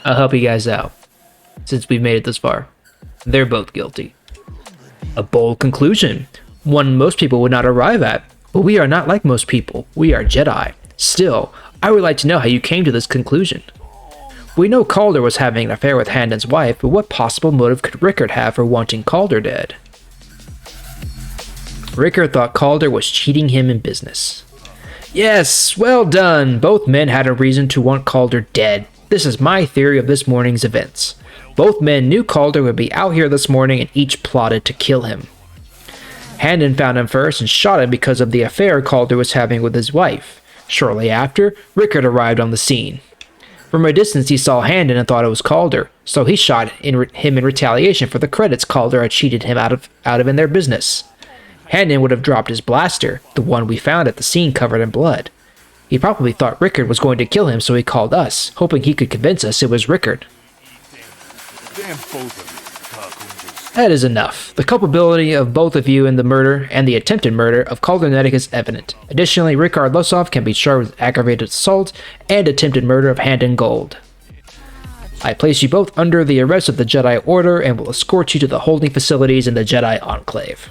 [SPEAKER 1] I'll help you guys out, since we've made it this far. They're both guilty. A bold conclusion, one most people would not arrive at. But we are not like most people. We are Jedi. Still, I would like to know how you came to this conclusion. We know Calder was having an affair with Handon's wife, but what possible motive could Rickard have for wanting Calder dead? Rickard thought Calder was cheating him in business. Yes, well done. Both men had a reason to want Calder dead. This is my theory of this morning's events. Both men knew Calder would be out here this morning and each plotted to kill him. Handon found him first and shot him because of the affair Calder was having with his wife. Shortly after, Rickard arrived on the scene. From a distance he saw Handon and thought it was Calder, so he shot him in retaliation for the credits Calder had cheated him out of in their business. Handon would have dropped his blaster, the one we found at the scene covered in blood. He probably thought Rickard was going to kill him, so he called us, hoping he could convince us it was Rickard.
[SPEAKER 6] Damn both of you, cockroaches.
[SPEAKER 1] That is enough. The culpability of both of you in the murder and the attempted murder of Calder Netic is evident. Additionally, Rickard Losov can be charged with aggravated assault and attempted murder of Handon Gold. I place you both under the arrest of the Jedi Order and will escort you to the holding facilities in the Jedi Enclave.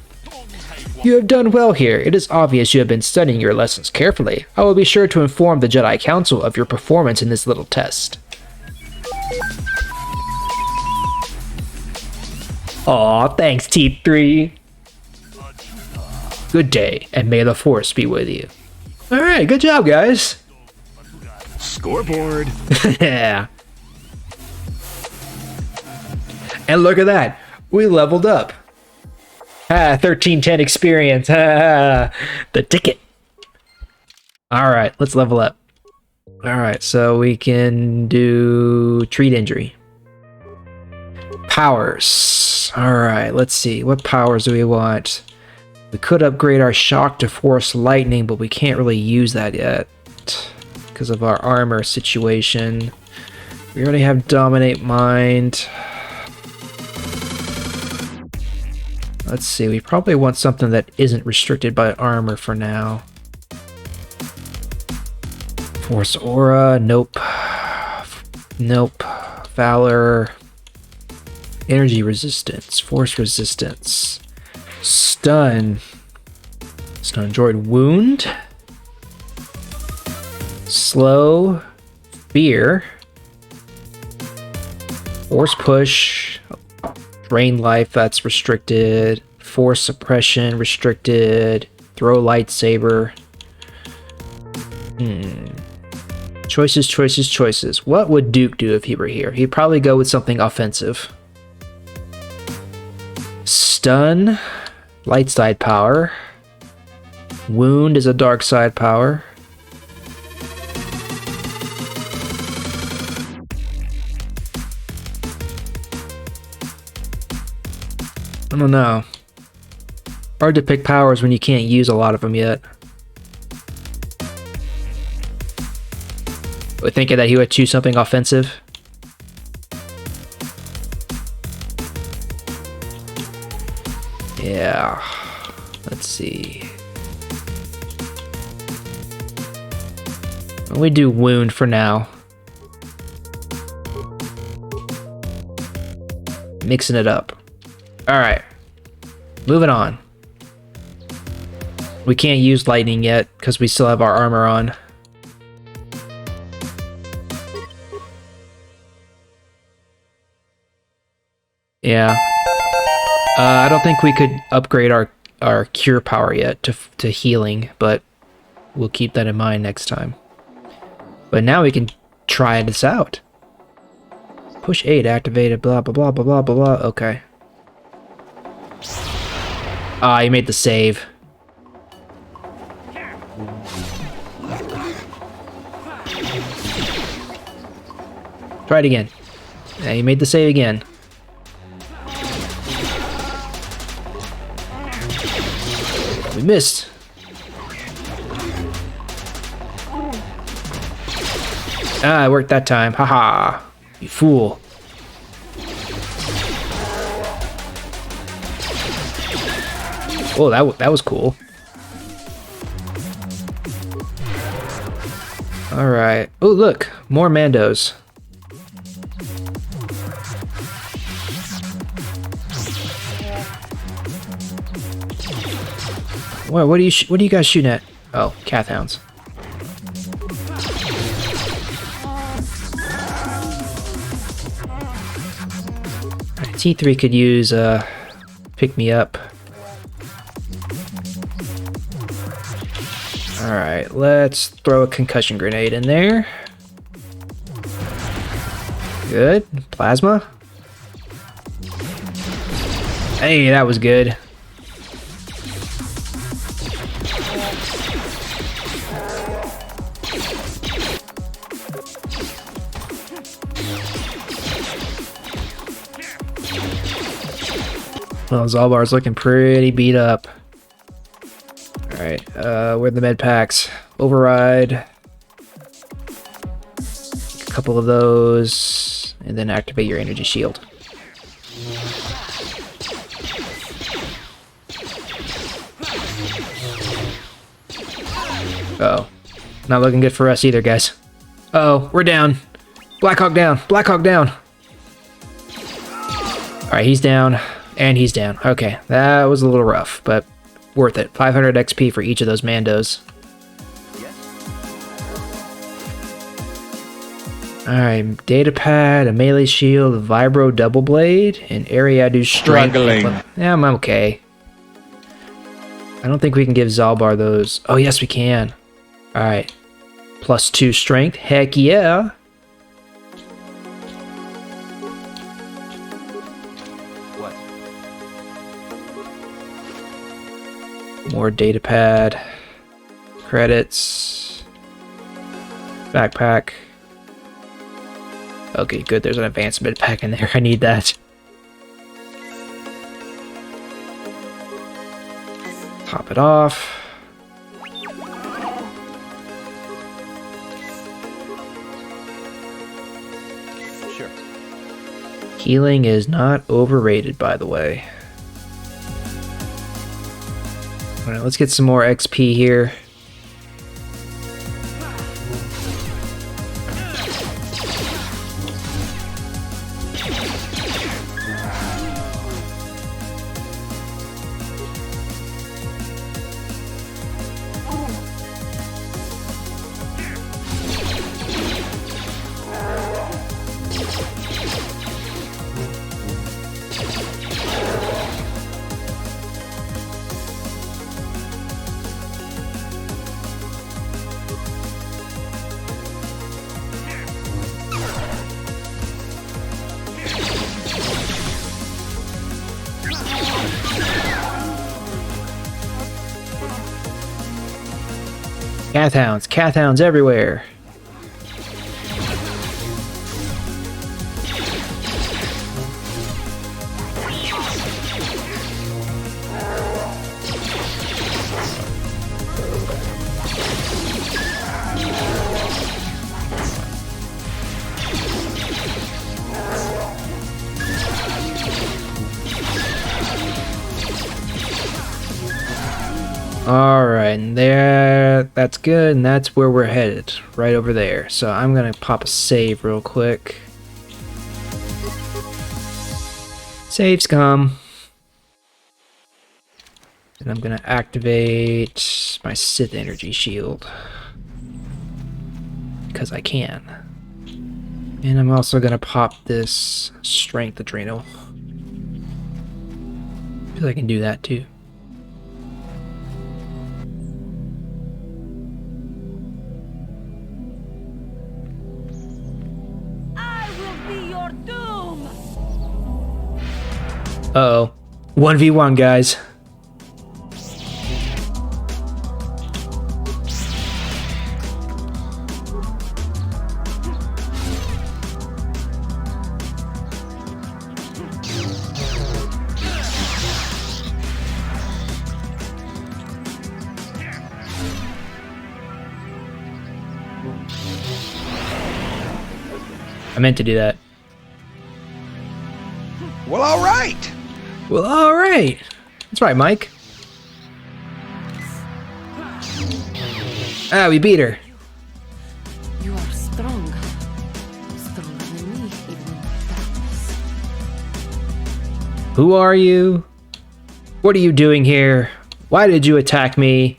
[SPEAKER 1] You have done well here. It is obvious you have been studying your lessons carefully. I will be sure to inform the Jedi Council of your performance in this little test. Aw, thanks, T3. Good day, and may the Force be with you. Alright, good job, guys.
[SPEAKER 6] Scoreboard.
[SPEAKER 1] Yeah. And look at that. We leveled up. 1310 experience. The ticket. Alright, let's level up. Alright, so we can do treat injury. Powers. Alright, let's see. What powers do we want? We could upgrade our shock to force lightning, but we can't really use that yet because of our armor situation. We already have dominate mind. Let's see, we probably want something that isn't restricted by armor for now. Force aura, nope. Nope. Valor. Energy resistance, force resistance. Stun. Stun droid wound. Slow. Fear. Force push. Drain life, that's restricted. Force suppression, restricted. Throw lightsaber. Choices, choices, choices. What would Duke do if he were here? He'd probably go with something offensive. Stun. Light side power. Wound is a dark side power. I don't know. Hard to pick powers when you can't use a lot of them yet. We're thinking that he would choose something offensive. Yeah. Let's see. We do wound for now. Mixing it up. Alright. Moving on. We can't use lightning yet because we still have our armor on. Yeah. I don't think we could upgrade our cure power yet to healing, but we'll keep that in mind next time. But now we can try this out. Push 8 activated, blah, blah, blah, blah, blah, blah, blah. Okay. Ah, you made the save. Try it again. Yeah, you made the save again. We missed. Ah, it worked that time. Haha. You fool. Oh, that was cool. Alright. Oh, look. More Mandos. What are you guys shooting at? Oh, Kath hounds. T3 could use pick me up. Alright, let's throw a concussion grenade in there. Good. Plasma. Hey, that was good. Well, Zalbar's looking pretty beat up. Alright, where are the med packs? Override. A couple of those, and then activate your energy shield. Uh-oh. Not looking good for us either, guys. Uh-oh, we're down. Blackhawk down. Blackhawk down. Alright, he's down. And he's down. Okay, that was a little rough, but worth it. 500 XP for each of those Mandos. Alright, data pad, a melee shield, a vibro double blade, and Ariadu's strength.
[SPEAKER 6] Struggling.
[SPEAKER 1] Yeah, I'm okay. I don't think we can give Zalbar those. Oh, yes, we can. Alright. +2 strength. Heck yeah. More data pad, credits, backpack. Okay, good. There's an advanced mid pack in there. I need that. Pop it off.
[SPEAKER 5] Sure.
[SPEAKER 1] Healing is not overrated, by the way. Alright, let's get some more XP here. Kath hounds everywhere. Alright, and that's good, and that's where we're headed, right over there. So I'm gonna pop a save real quick. Saves come. And I'm gonna activate my Sith energy shield. Because I can. And I'm also gonna pop this strength adrenal. Because I can do that too. Uh-oh. 1v1, guys. I meant to do that.
[SPEAKER 3] Well, all right.
[SPEAKER 1] Well, all right. That's right, Mike. Ah, we beat her.
[SPEAKER 8] You are strong. Stronger than me, even in darkness.
[SPEAKER 1] Who are you? What are you doing here? Why did you attack me?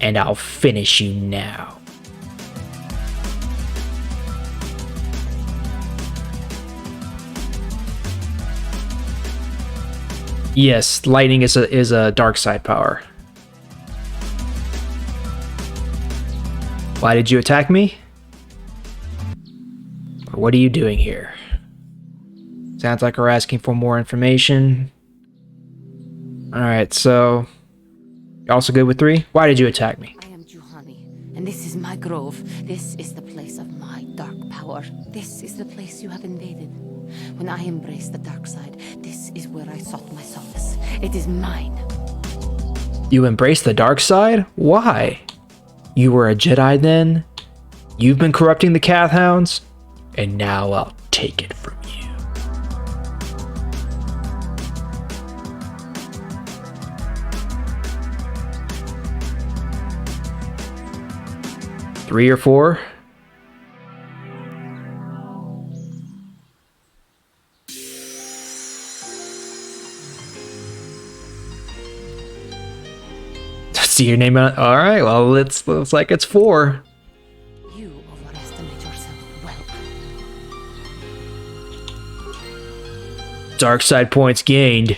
[SPEAKER 1] And I'll finish you now. Yes, lightning is a dark side power. Why did you attack me? Or what are you doing here? Sounds like we're asking for more information. Alright, so... You're also good with 3? Why did you attack me?
[SPEAKER 8] I am Juhani, and this is my grove. This is the place of my dark power. This is the place you have invaded. When I embraced the dark side, this is where I sought my solace. It is mine.
[SPEAKER 1] You embraced the dark side? Why? You were a Jedi then? You've been corrupting the Cath Hounds? And now I'll take it from you. Three or 4? See your name on it? Alright, well, looks like it's 4.
[SPEAKER 8] You overestimate yourself well.
[SPEAKER 1] Dark side points gained.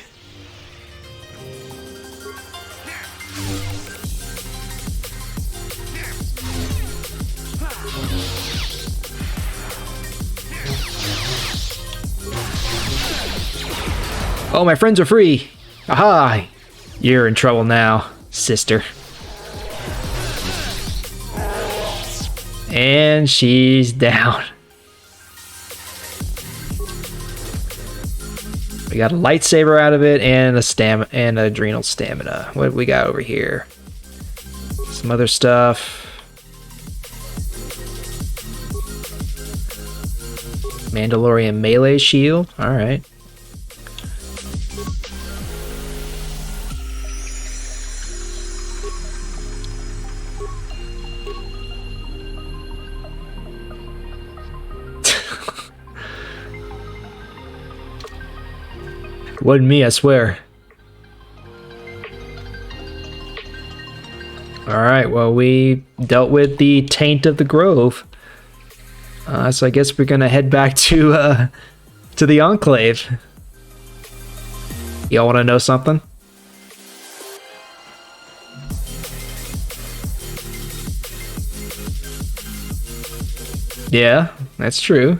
[SPEAKER 1] Oh, my friends are free. Aha! You're in trouble now, sister. And she's down. We got a lightsaber out of it and and adrenal stamina. What do we got over here? Some other stuff. Mandalorian melee shield. All right. Wasn't me, I swear. Alright, well, we dealt with the taint of the grove. So I guess we're gonna head back to the Enclave. Y'all wanna know something? Yeah, that's true.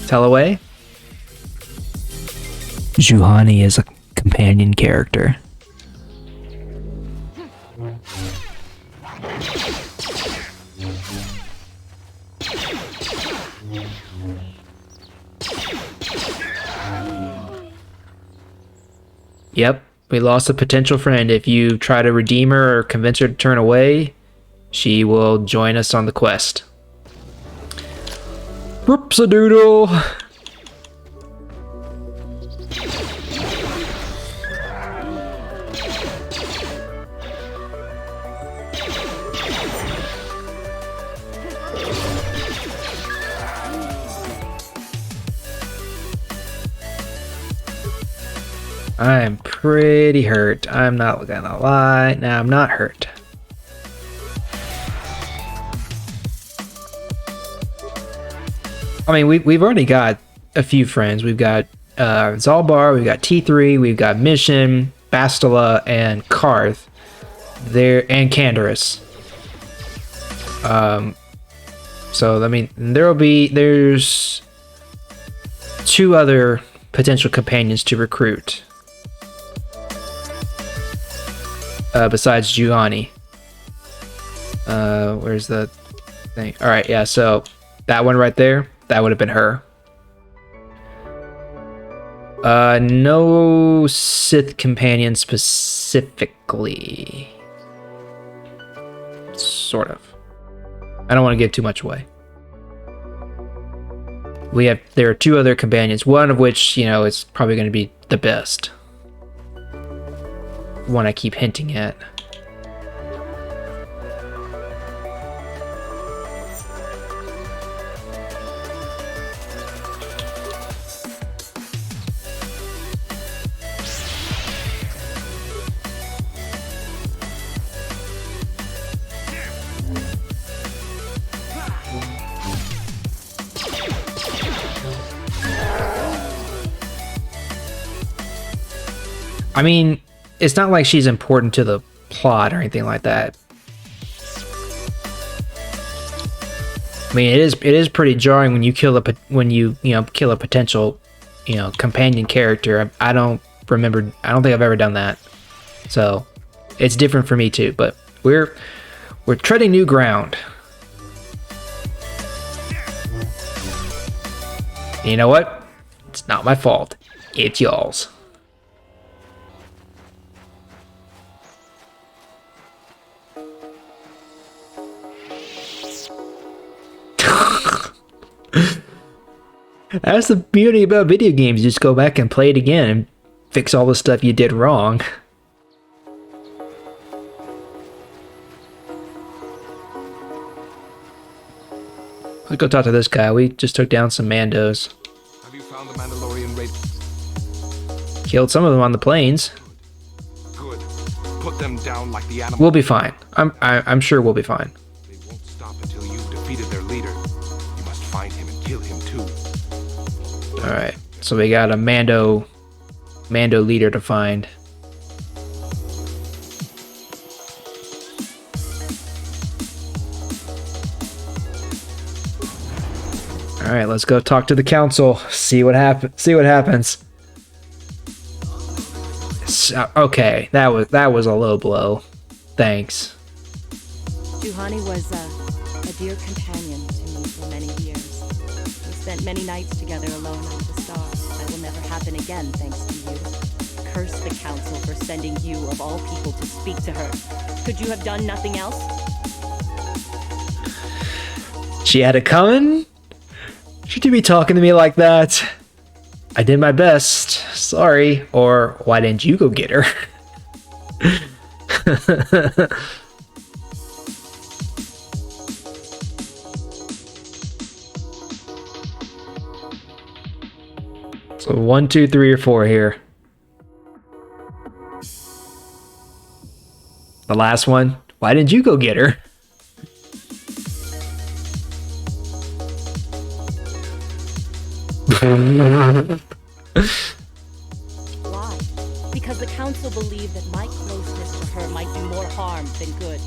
[SPEAKER 1] Tell away? Juhani is a companion character. Yep, we lost a potential friend. If you try to redeem her or convince her to turn away, she will join us on the quest. Whoops-a-doodle! I'm pretty hurt. I'm not gonna lie. Nah, I'm not hurt. I mean, we've already got a few friends. We've got Zalbar, we've got T3, we've got Mission, Bastila, and Karth. There and Canderous. So I mean, there's 2 other potential companions to recruit. Besides Juhani. Where's the thing? Alright, yeah, so that one right there, that would have been her. No Sith companion specifically. sort of. I don't want to give too much away. There are 2 other companions, one of which, you know, is probably going to be the best. One I keep hinting at. I mean, it's not like she's important to the plot or anything like that. I mean, it is pretty jarring when you kill kill a potential, companion character. I don't think I've ever done that. So, it's different for me too, but we're treading new ground. And you know what? It's not my fault. It's y'all's. That's the beauty about video games. You just go back and play it again and fix all the stuff you did wrong. Let's go talk to this guy. We just took down some Mandos.
[SPEAKER 3] Have you found the Mandalorian raid?
[SPEAKER 1] Killed some of them on the plains.
[SPEAKER 3] Good. Put them down like the animals.
[SPEAKER 1] We'll be fine. I'm sure we'll be fine.
[SPEAKER 3] They won't stop until you've defeated their leader. You must find him and kill him too.
[SPEAKER 1] Alright, so we got a Mando leader to find. Alright, let's go talk to the council. See what happens. Okay, that was a low blow. Thanks.
[SPEAKER 9] Juhani was a dear companion to me for many years. We spent many nights together alone under the stars. That will never happen again, thanks to you. Curse the council for sending you, of all people, to speak to her. Could you have done nothing else?
[SPEAKER 1] She had it coming? She didn't be talking to me like that. I did my best. Sorry. Or why didn't you go get her? So 1, 2, 3, or 4 here. The last one. Why didn't you go get her?
[SPEAKER 9] Why? Because the council believed that my closeness to her might do more harm than good.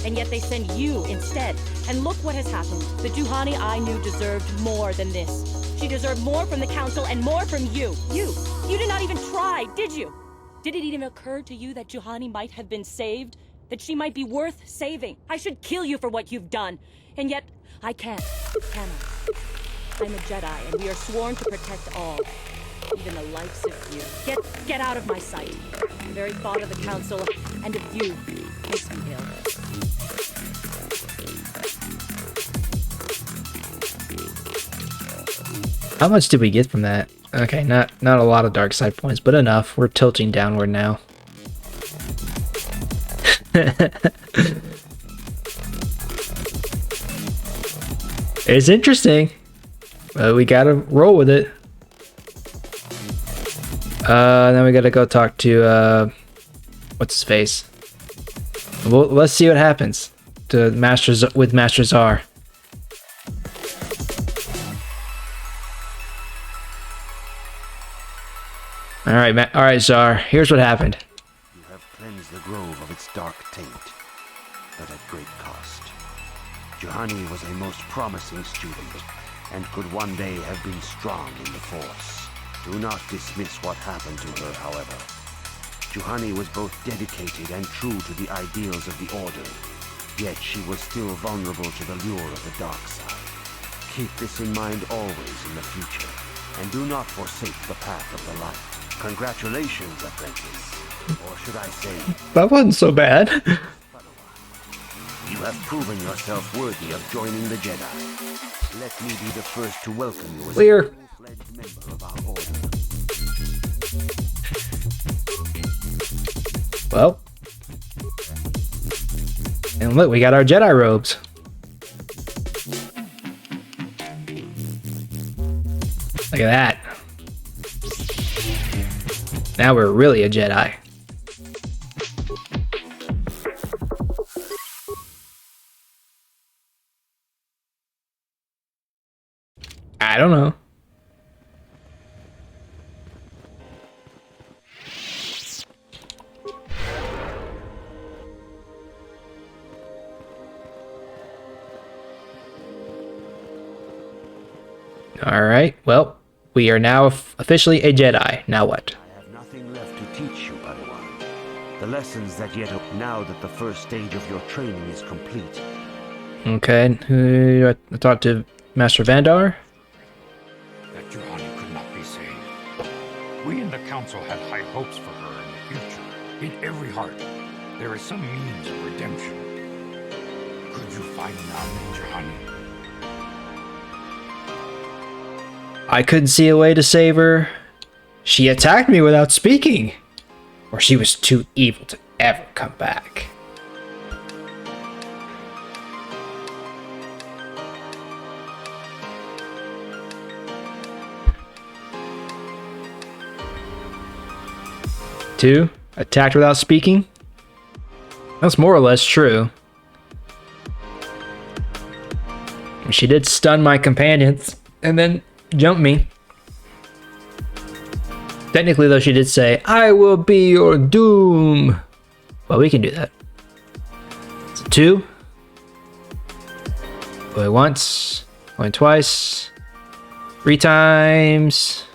[SPEAKER 9] And yet they send you instead. And look what has happened. The Juhani I knew deserved more than this. She deserved more from the council and more from you. You did not even try, did you? Did it even occur to you that Juhani might have been saved? That she might be worth saving? I should kill you for what you've done. And yet, I can't, can I? I'm a Jedi, and we are sworn to protect all. Even the likes of you. Get out of my sight. The very thought of the council and of you makes me ill.
[SPEAKER 1] How much did we get from that? Okay, not a lot of dark side points, but enough. We're tilting downward now. It's interesting. But we gotta roll with it. Then we gotta go talk to what's his face? Well, let's see what happens to Master Zar. All right, Zar. Here's what happened.
[SPEAKER 10] You have cleansed the grove of its dark taint, but at great cost. Juhani was a most promising student, and could one day have been strong in the Force. Do not dismiss what happened to her, however. Juhani was both dedicated and true to the ideals of the Order, yet she was still vulnerable to the lure of the dark side. Keep this in mind always in the future, and do not forsake the path of the light. Congratulations, apprentice. Or should I say...
[SPEAKER 1] That wasn't so bad.
[SPEAKER 10] You You have proven yourself worthy of joining the Jedi. Let me be the first to welcome you as
[SPEAKER 1] Clear.
[SPEAKER 10] a full-fledged member of our order.
[SPEAKER 1] Well. And look, we got our Jedi robes. Look at that. Now we're really a Jedi. I don't know. All right. Well, we are now officially a Jedi. Now what?
[SPEAKER 10] I have nothing left to teach you, Padawan. The lessons that yet now that the first stage of your training is complete.
[SPEAKER 1] Okay. I talked to Master Vandar.
[SPEAKER 11] That Juhani could not be saved. We in the Council had high hopes for her in the future. In every heart, there is some means of redemption. Could you find none, Juhani?
[SPEAKER 1] I couldn't see a way to save her. She attacked me without speaking. Or she was too evil to ever come back. Two, attacked without speaking. That's more or less true. She did stun my companions and then jump me. Technically, though, she did say, "I will be your doom." Well, we can do that. So 2. Going once. Going twice. 3 times.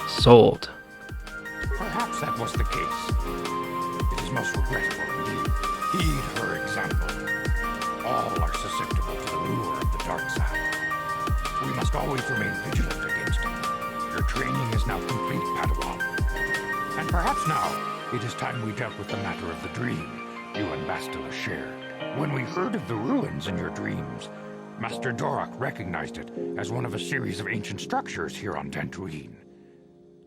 [SPEAKER 1] Sold.
[SPEAKER 11] Perhaps that was the case. It is most regrettable indeed. Heed her example. All are susceptible to the lure of the dark side. We must always remain vigilant against it. Your training is now complete, Padawan. And perhaps now, it is time we dealt with the matter of the dream you and Bastila shared. When we heard of the ruins in your dreams, Master Dorak recognized it as one of a series of ancient structures here on Dantooine.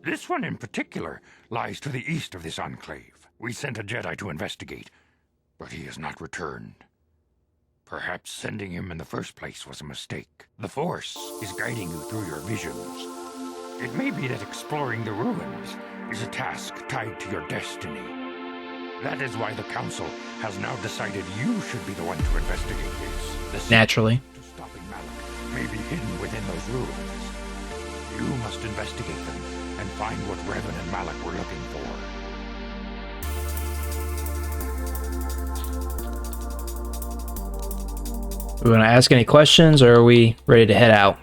[SPEAKER 11] This one in particular lies to the east of this enclave. We sent a Jedi to investigate, but he has not returned. Perhaps sending him in the first place was a mistake. The Force is guiding you through your visions. It may be that exploring the ruins is a task tied to your destiny. That is why the Council has now decided you should be the one to investigate this. The
[SPEAKER 1] Naturally.
[SPEAKER 11] to stopping Malak may be hidden within those ruins. You must investigate them and find what Revan and Malak were looking for.
[SPEAKER 1] We want to ask any questions, or are we ready to head out?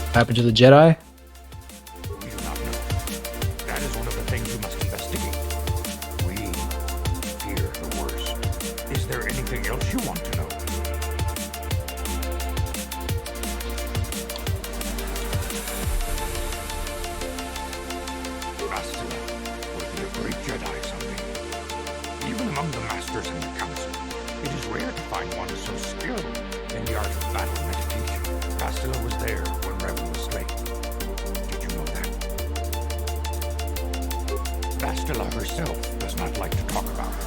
[SPEAKER 1] What happened to the Jedi?
[SPEAKER 11] We do not know. That is one of the things you must investigate. We fear the worst. Is there anything else you want to know? Bastila will be a great Jedi someday. Even among the Masters in the Council, it is rare to find one so skilled in the art of battle meditation. Bastila was there when Revan was slain. Did you know that? Bastila herself does not like to talk about it.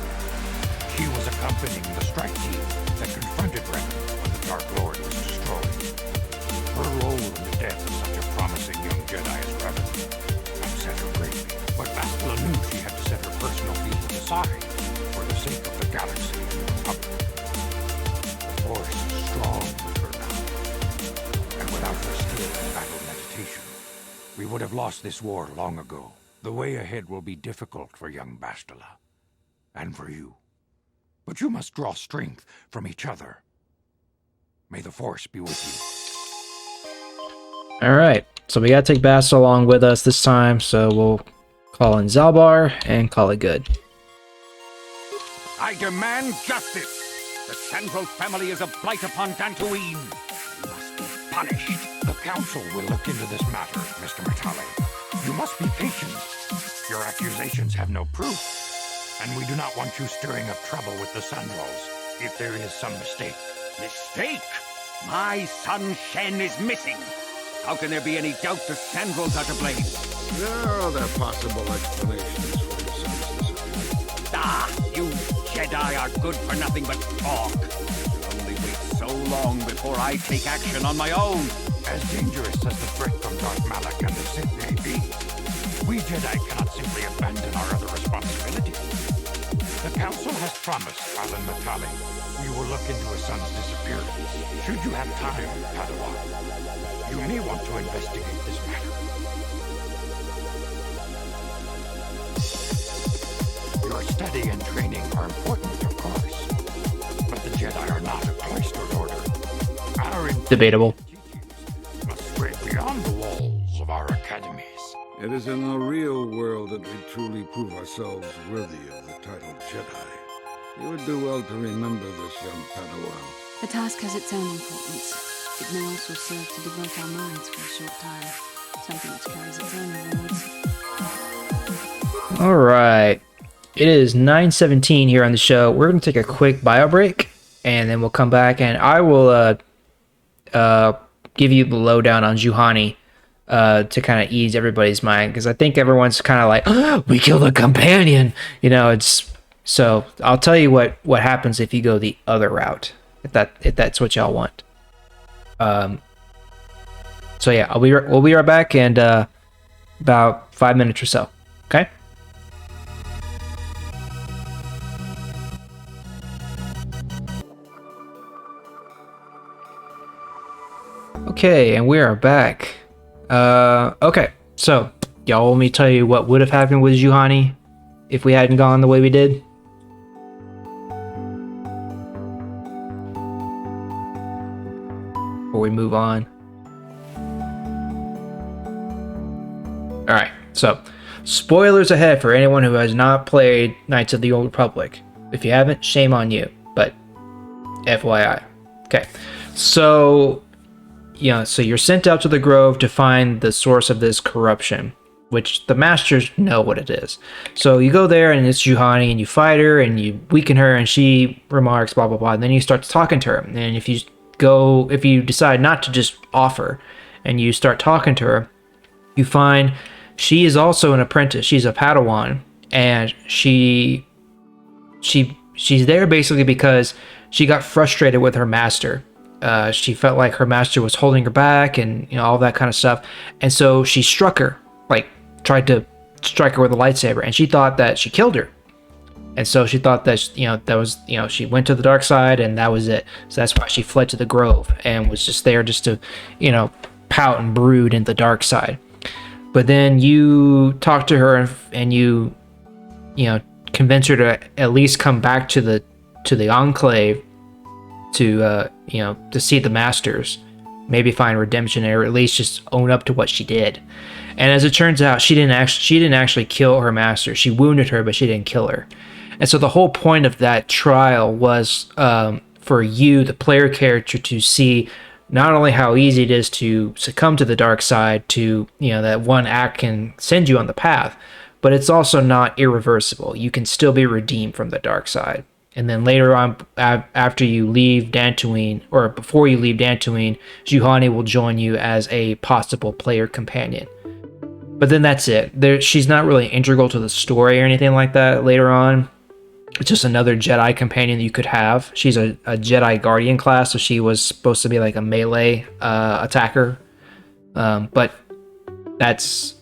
[SPEAKER 11] She was accompanying the strike team that confronted Revan when the Dark Lord was destroyed. Her role in the death of such a promising young Jedi as Revan upset her greatly. But Bastila knew she had to set her personal feelings aside for the sake of the galaxy and the Republic. The Force is strong with her now. And without her skill in battle meditation, we would have lost this war long ago. The way ahead will be difficult for young Bastila. And for you. But you must draw strength from each other. May the Force be with you.
[SPEAKER 1] Alright, so we gotta take Bastila along with us this time, so we'll call in Zalbar and call it good.
[SPEAKER 11] I demand justice! The Sandro family is a blight upon Dantooine! You must be punished. The Council will look into this matter, Mr. Matale. You must be patient. Your accusations have no proof, and we do not want you stirring up trouble with the Sandals if there is some mistake.
[SPEAKER 10] Mistake? My son Shen is missing. How can there be any doubt the Sandals are to blame?
[SPEAKER 12] There are other possible explanations for your son's disappearance.
[SPEAKER 10] Ah, you Jedi are good for nothing but talk. You'll only wait so long before I take action on my own.
[SPEAKER 11] As dangerous as the threat from Darth Malak and the Sith may be, we Jedi cannot simply abandon our other responsibilities. The Council has promised Alan Matale we will look into his son's disappearance. Should you have time, Padawan, you may want to investigate this matter. Your study and training are important, of course, but the Jedi are not a cloistered order. Our
[SPEAKER 1] Debatable.
[SPEAKER 11] teachings must spread beyond the walls of our academies.
[SPEAKER 12] It is in the real world that we truly prove ourselves worthy of the title Jedi. You would do well to remember this, young Padawan.
[SPEAKER 8] The task has its own importance. It may also serve to devote our minds for a short time. Something that carries its own rewards.
[SPEAKER 1] All right. It is 9:17 here on the show. We're going to take a quick bio break, and then we'll come back, and I will give you the lowdown on Juhani to kind of ease everybody's mind, because I think everyone's kind of like, oh, we killed a companion. You know, it's... So I'll tell you what happens if you go the other route, if that's what y'all want. So yeah, we'll be right back in about 5 minutes or so. Okay. Okay, and we are back. Okay, so y'all want me to tell you what would have happened with Juhani if we hadn't gone the way we did? Before we move on. Alright, so spoilers ahead for anyone who has not played Knights of the Old Republic. If you haven't, shame on you, but FYI. Okay, so so you're sent out to the Grove to find the source of this corruption, which the Masters know what it is. So you go there, and it's Juhani, and you fight her, and you weaken her, and she remarks, blah, blah, blah, and then you start talking to her. And if you decide not to just offer, and you start talking to her, you find she is also an apprentice. She's a Padawan, and she's there basically because she got frustrated with her master. She felt like her master was holding her back, and all that kind of stuff. And so she struck her, tried to strike her with a lightsaber, and she thought that she killed her. And so she thought that she went to the dark side, and that was it. So that's why she fled to the Grove and was just there just to pout and brood in the dark side. But then you talk to her, and you convince her to at least come back to the Enclave to see the Masters, maybe find redemption, or at least just own up to what she did. And as it turns out, she didn't actually kill her master. She wounded her, but she didn't kill her. And so the whole point of that trial was for you, the player character, to see not only how easy it is to succumb to the dark side, to that one act can send you on the path, but it's also not irreversible. You can still be redeemed from the dark side. And then later on, after you leave Dantooine, or before you leave Dantooine, Juhani will join you as a possible player companion. But then that's it. She's not really integral to the story or anything like that later on. It's just another Jedi companion that you could have. She's a Jedi Guardian class, so she was supposed to be like a melee attacker. But that's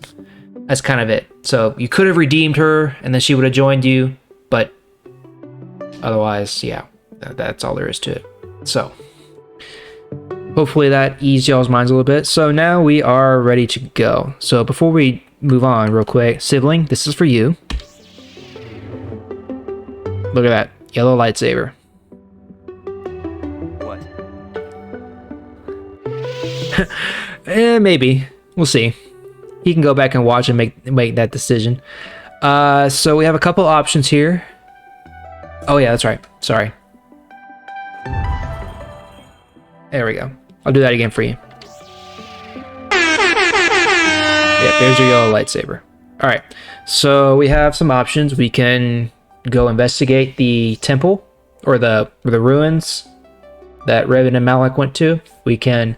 [SPEAKER 1] kind of it. So you could have redeemed her, and then she would have joined you, but otherwise, yeah, that's all there is to it. So hopefully that eased y'all's minds a little bit. So now we are ready to go. So before we move on real quick, sibling, this is for you. Look at that yellow lightsaber.
[SPEAKER 10] What?
[SPEAKER 1] Maybe. We'll see. He can go back and watch and make that decision. So we have a couple options here. Oh yeah, that's right. Sorry. There we go. I'll do that again for you. There's your yellow lightsaber. All right, so we have some options. We can go investigate the temple or the ruins that Revan and Malak went to. We can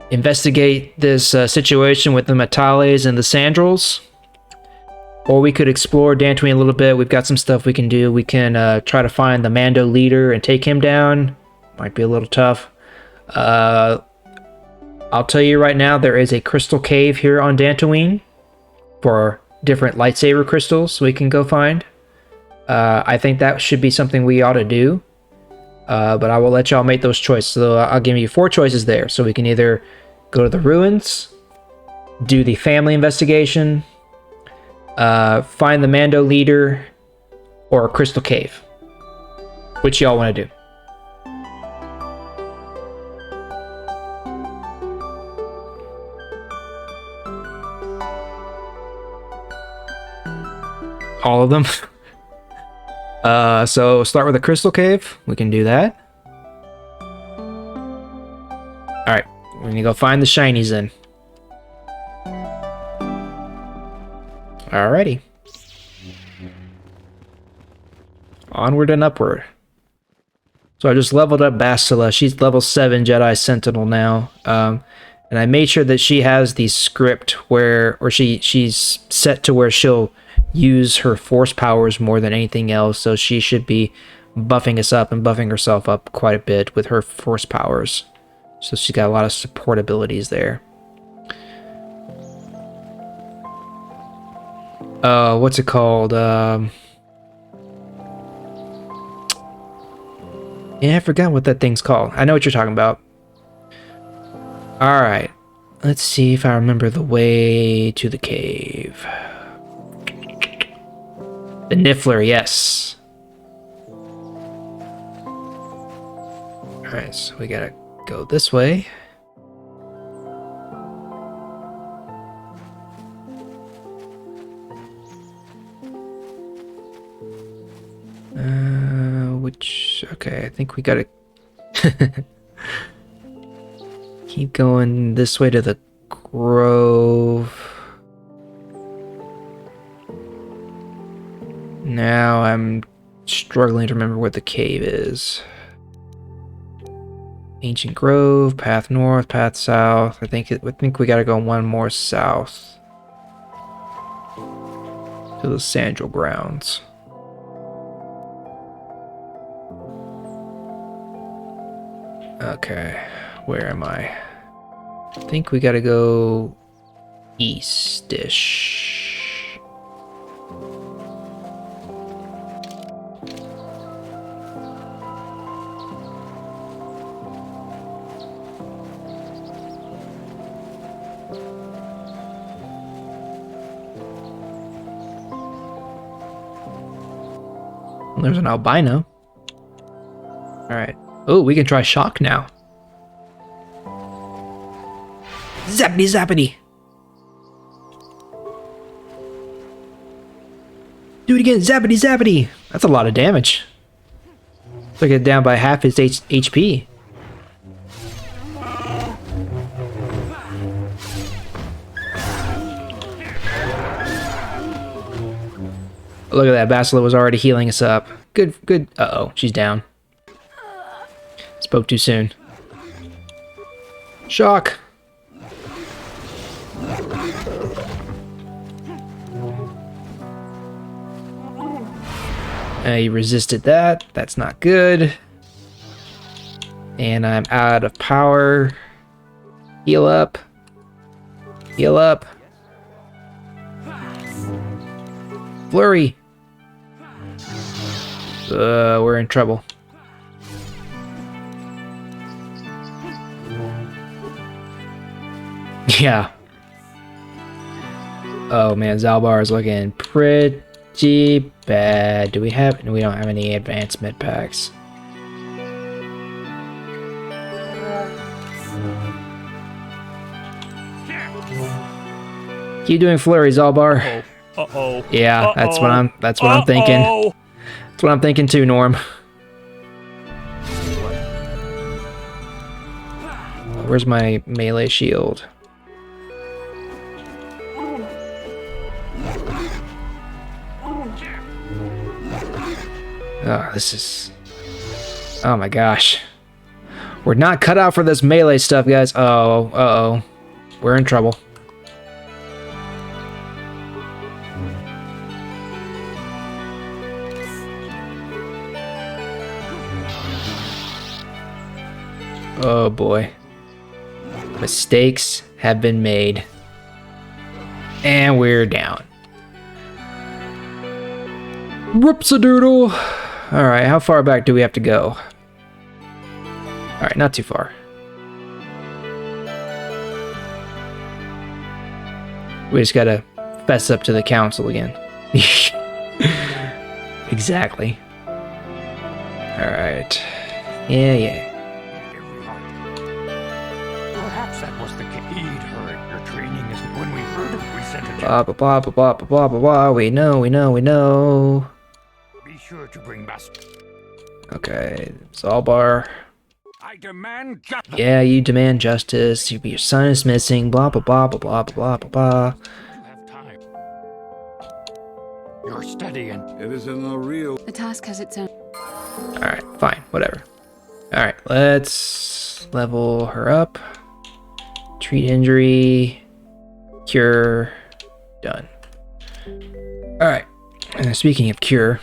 [SPEAKER 1] investigate this situation with the Metales and the Sandrels. Or we could explore Dantooine a little bit. We've got some stuff we can do. We can try to find the Mando leader and take him down. Might be a little tough. I'll tell you right now, there is a crystal cave here on Dantooine for different lightsaber crystals we can go find. I think that should be something we ought to do. But I will let y'all make those choices. So I'll give you 4 choices there. So we can either go to the ruins, do the family investigation, find the Mando leader, or a crystal cave. Which y'all want to do? All of them. So start with a crystal cave. We can do that. Alright, we're gonna go find the shinies then. Alrighty. Onward and upward. So I just leveled up Bastila. She's level 7 Jedi Sentinel now. And I made sure that she has the script where, or she's set to where she'll use her force powers more than anything else, so she should be buffing us up and buffing herself up quite a bit with her force powers. So she's got a lot of support abilities there. What's it called? Yeah, I forgot what that thing's called. I know what you're talking about. Alright. Let's see if I remember the way to the cave. The Niffler, yes. Alright, so we gotta go this way. Okay, I think we gotta keep going this way to the grove. Now I'm struggling to remember what the cave is. Ancient Grove, path north, path south. I think we gotta go one more south to the Sandral grounds. Okay, where am I? I think we gotta go east-ish. There's an albino. Alright. Oh, we can try shock now. Zappity zappity. Do it again, zappity zappity. That's a lot of damage. Took it down by half his HP. Look at that, Bastila was already healing us up. Good. Uh-oh, she's down. Spoke too soon. Shock! You resisted that. That's not good. And I'm out of power. Heal up. Heal up. Flurry! We're in trouble. Yeah. Oh man, Zalbar is looking pretty bad. Do we have? We don't have any advancement packs. Keep doing flurry, Zalbar.
[SPEAKER 6] Uh-oh.
[SPEAKER 1] Yeah, that's what I'm thinking. That's what I'm thinking too, Norm. Where's my melee shield? Oh, this is... Oh my gosh. We're not cut out for this melee stuff, guys. Oh, uh-oh. We're in trouble. Oh boy. Mistakes have been made. And we're down. Ripsadoodle! Alright, how far back do we have to go? Alright, not too far. We just gotta fess up to the council again. Exactly. Alright. Yeah.
[SPEAKER 11] Perhaps that was the kid. He'd heard your training is when we heard it, we sent it.
[SPEAKER 1] Blah blah blah blah blah blah blah blah. We know.
[SPEAKER 11] Be sure to bring Master.
[SPEAKER 1] Okay, Zalbar.
[SPEAKER 11] I demand justice.
[SPEAKER 1] Yeah, you demand justice. Your son is missing. Blah blah blah blah blah blah blah blah.
[SPEAKER 11] You have time. You're steady and
[SPEAKER 12] It isn't a real...
[SPEAKER 8] The task has its own...
[SPEAKER 1] Alright, fine, whatever. Alright, let's level her up. Treat injury. Cure. Done. Alright, and speaking of cure...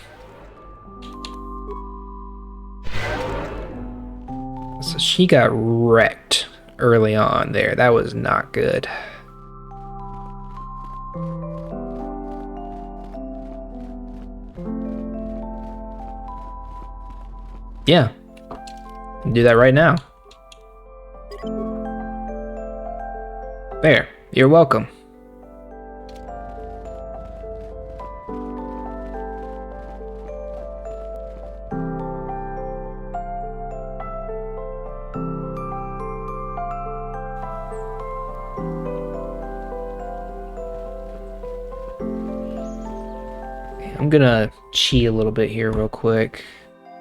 [SPEAKER 1] So she got wrecked early on there. That was not good. Yeah. Do that right now. There. You're welcome. I'm gonna cheat a little bit here real quick.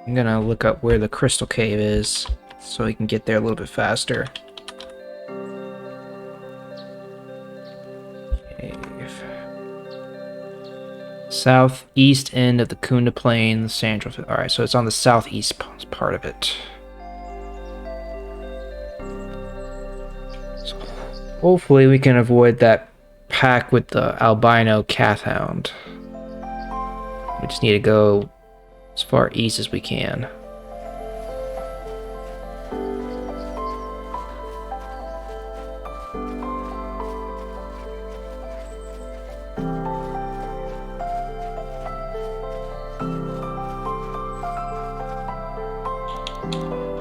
[SPEAKER 1] I'm gonna look up where the crystal cave is so we can get there a little bit faster. Cave. Southeast end of the Kunda Plain, the Central. Alright, so it's on the southeast part of it. So hopefully we can avoid that pack with the albino Cathound. We just need to go as far east as we can.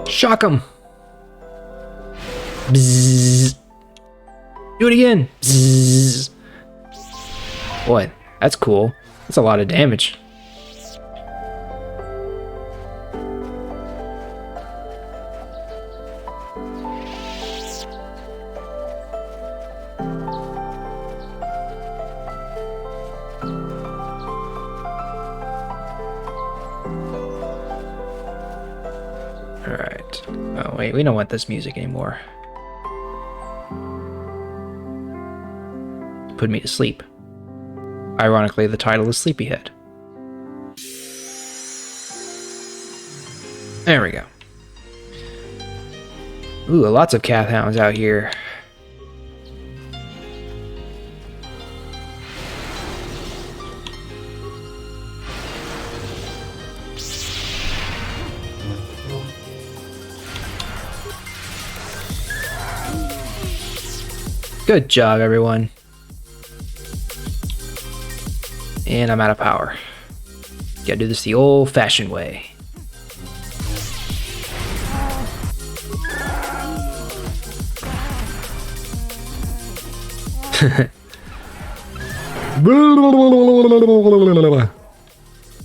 [SPEAKER 1] Shock him! Bzzz. Do it again! Bzzz. Boy, that's cool. That's a lot of damage. Alright. Oh wait, we don't want this music anymore. Put me to sleep. Ironically, the title is Sleepyhead. There we go. Ooh, lots of Cathounds out here. Good job, everyone. And I'm out of power. Gotta do this the old-fashioned way.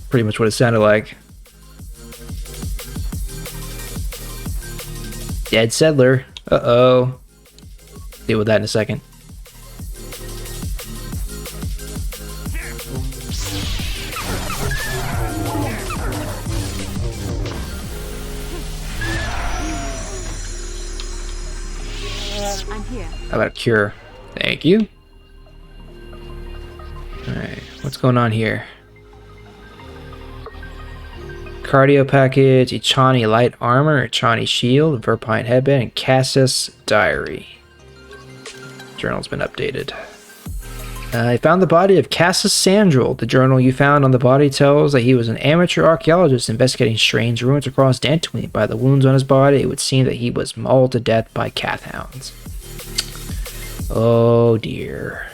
[SPEAKER 1] Pretty much what it sounded like. Dead settler. Uh-oh. Deal with that in a second.
[SPEAKER 8] I'm here.
[SPEAKER 1] How about a cure? Thank you. Alright, what's going on here? cardio package, Ichani light armor, Ichani shield, Verpine headband, and Cassis diary. Journal's been updated. I found the body of Cassis Sandrel. The journal you found on the body tells that he was an amateur archaeologist investigating strange ruins across Dantooine. By the wounds on his body, it would seem that he was mauled to death by Kath hounds. Oh dear.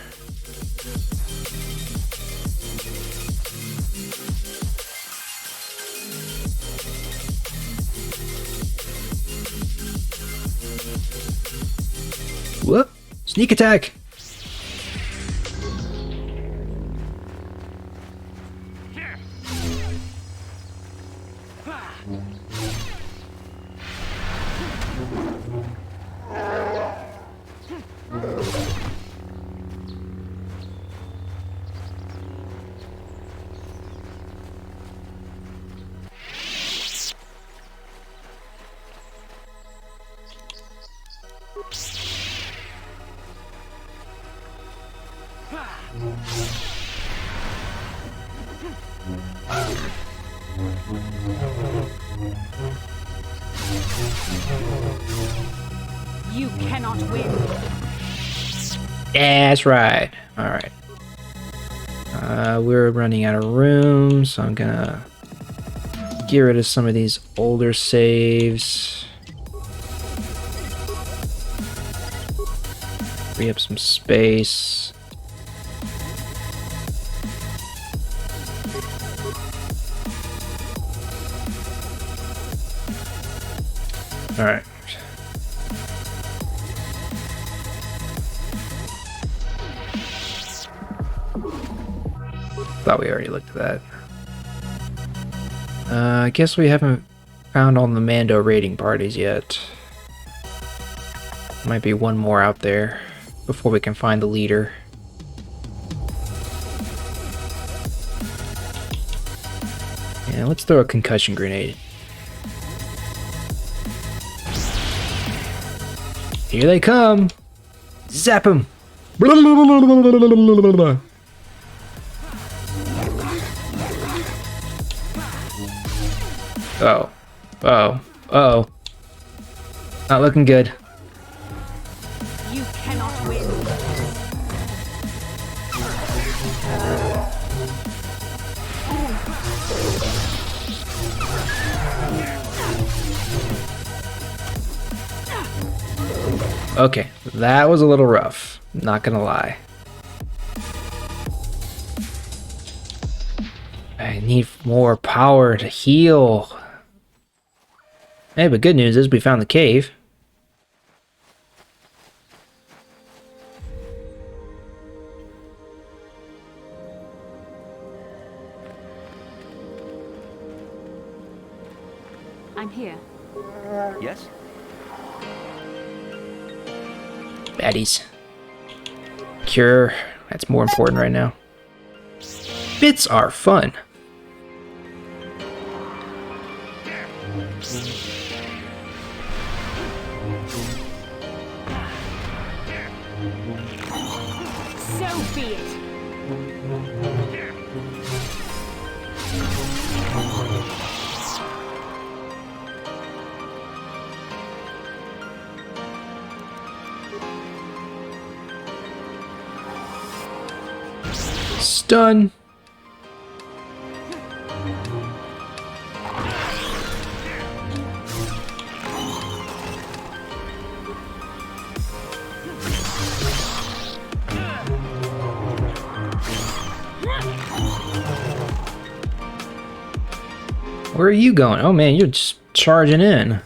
[SPEAKER 1] Whoop! Sneak attack!
[SPEAKER 9] You cannot win.
[SPEAKER 1] That's right. Alright. We're running out of room, so I'm gonna get rid of some of these older saves. Free up some space. Alright. Thought we already looked at that. I guess we haven't found all the Mando raiding parties yet. Might be one more out there before we can find the leader. Yeah, let's throw a concussion grenade. Here they come! Zap them! Oh. Oh. Oh. Not looking good.
[SPEAKER 9] You cannot win.
[SPEAKER 1] Okay, that was a little rough. Not gonna lie. I need more power to heal. Hey, but good news is we found the cave.
[SPEAKER 9] I'm here.
[SPEAKER 10] Yes?
[SPEAKER 1] Baddies. Cure. That's more important right now. Bits are fun.
[SPEAKER 9] So be it.
[SPEAKER 1] Stun. Where are you going? Oh man, you're just charging in.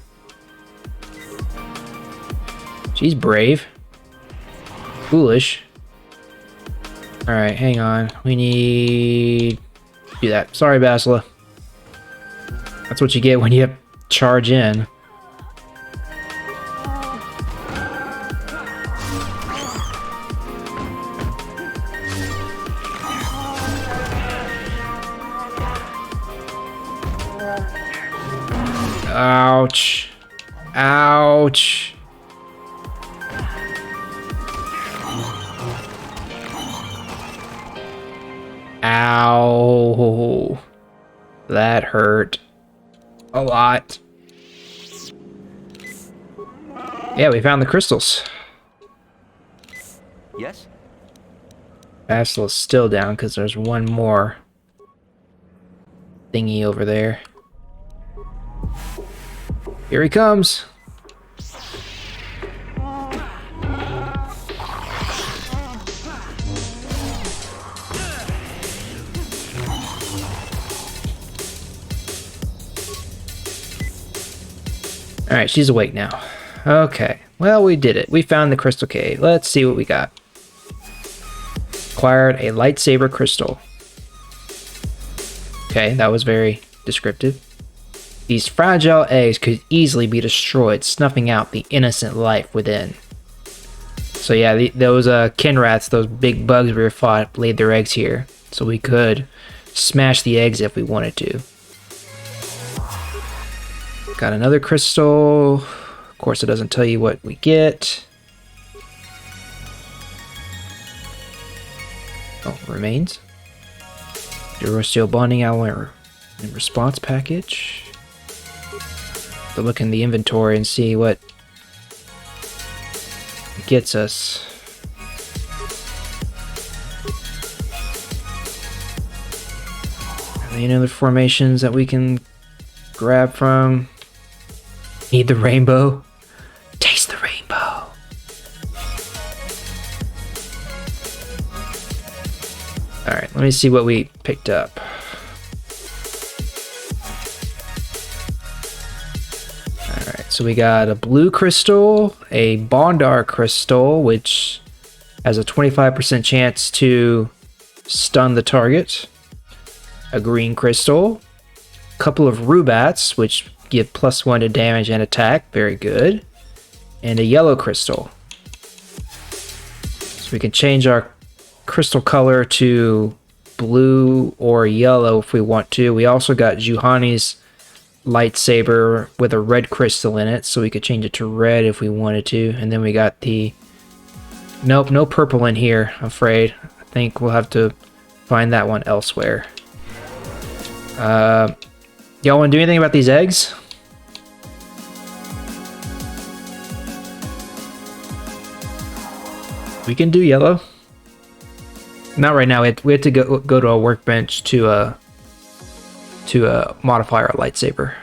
[SPEAKER 1] She's brave. Foolish. Alright, hang on. We need... do that. Sorry, Basila. That's what you get when you charge in. Ouch. Ouch. Ow. That hurt. A lot. Yeah, we found the crystals.
[SPEAKER 10] Yes?
[SPEAKER 1] Basila's still down because there's one more thingy over there. Here he comes. Alright, she's awake now. Okay, well, we did it. We found the crystal cave. Let's see what we got. Acquired a lightsaber crystal. Okay, that was very descriptive. These fragile eggs could easily be destroyed, snuffing out the innocent life within. So yeah, those Kinrats, those big bugs we fought, laid their eggs here. So we could smash the eggs if we wanted to. Got another crystal. Of course, it doesn't tell you what we get. Oh, remains. Durosteel bonding alloy in response package. To look in the inventory and see what it gets us. Are there any other formations that we can grab from? Need the rainbow? Taste the rainbow. Alright, let me see what we picked up. Alright, so we got a blue crystal, a Bondar crystal, which has a 25% chance to stun the target, a green crystal, a couple of Rubats, which give +1 to damage and attack, very good, and a yellow crystal. So we can change our crystal color to blue or yellow if we want to. We also got Juhani's lightsaber with a red crystal in it, so we could change it to red if we wanted to. And then we got the... Nope, no purple in here, I'm afraid. I think we'll have to find that one elsewhere. Y'all want to do anything about these eggs? We can do yellow. Not right now. We have to go to a workbench to modify our lightsaber.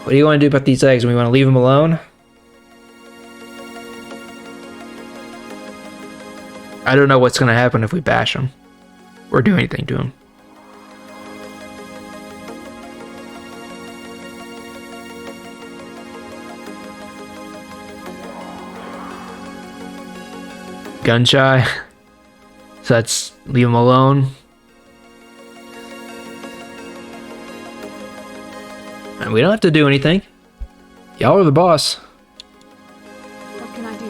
[SPEAKER 1] What do you want to do about these eggs? We want to leave them alone? I don't know what's going to happen if we bash them or do anything to them. Gun shy. So let's leave them alone. And we don't have to do anything. Y'all are the boss.
[SPEAKER 8] What can I do?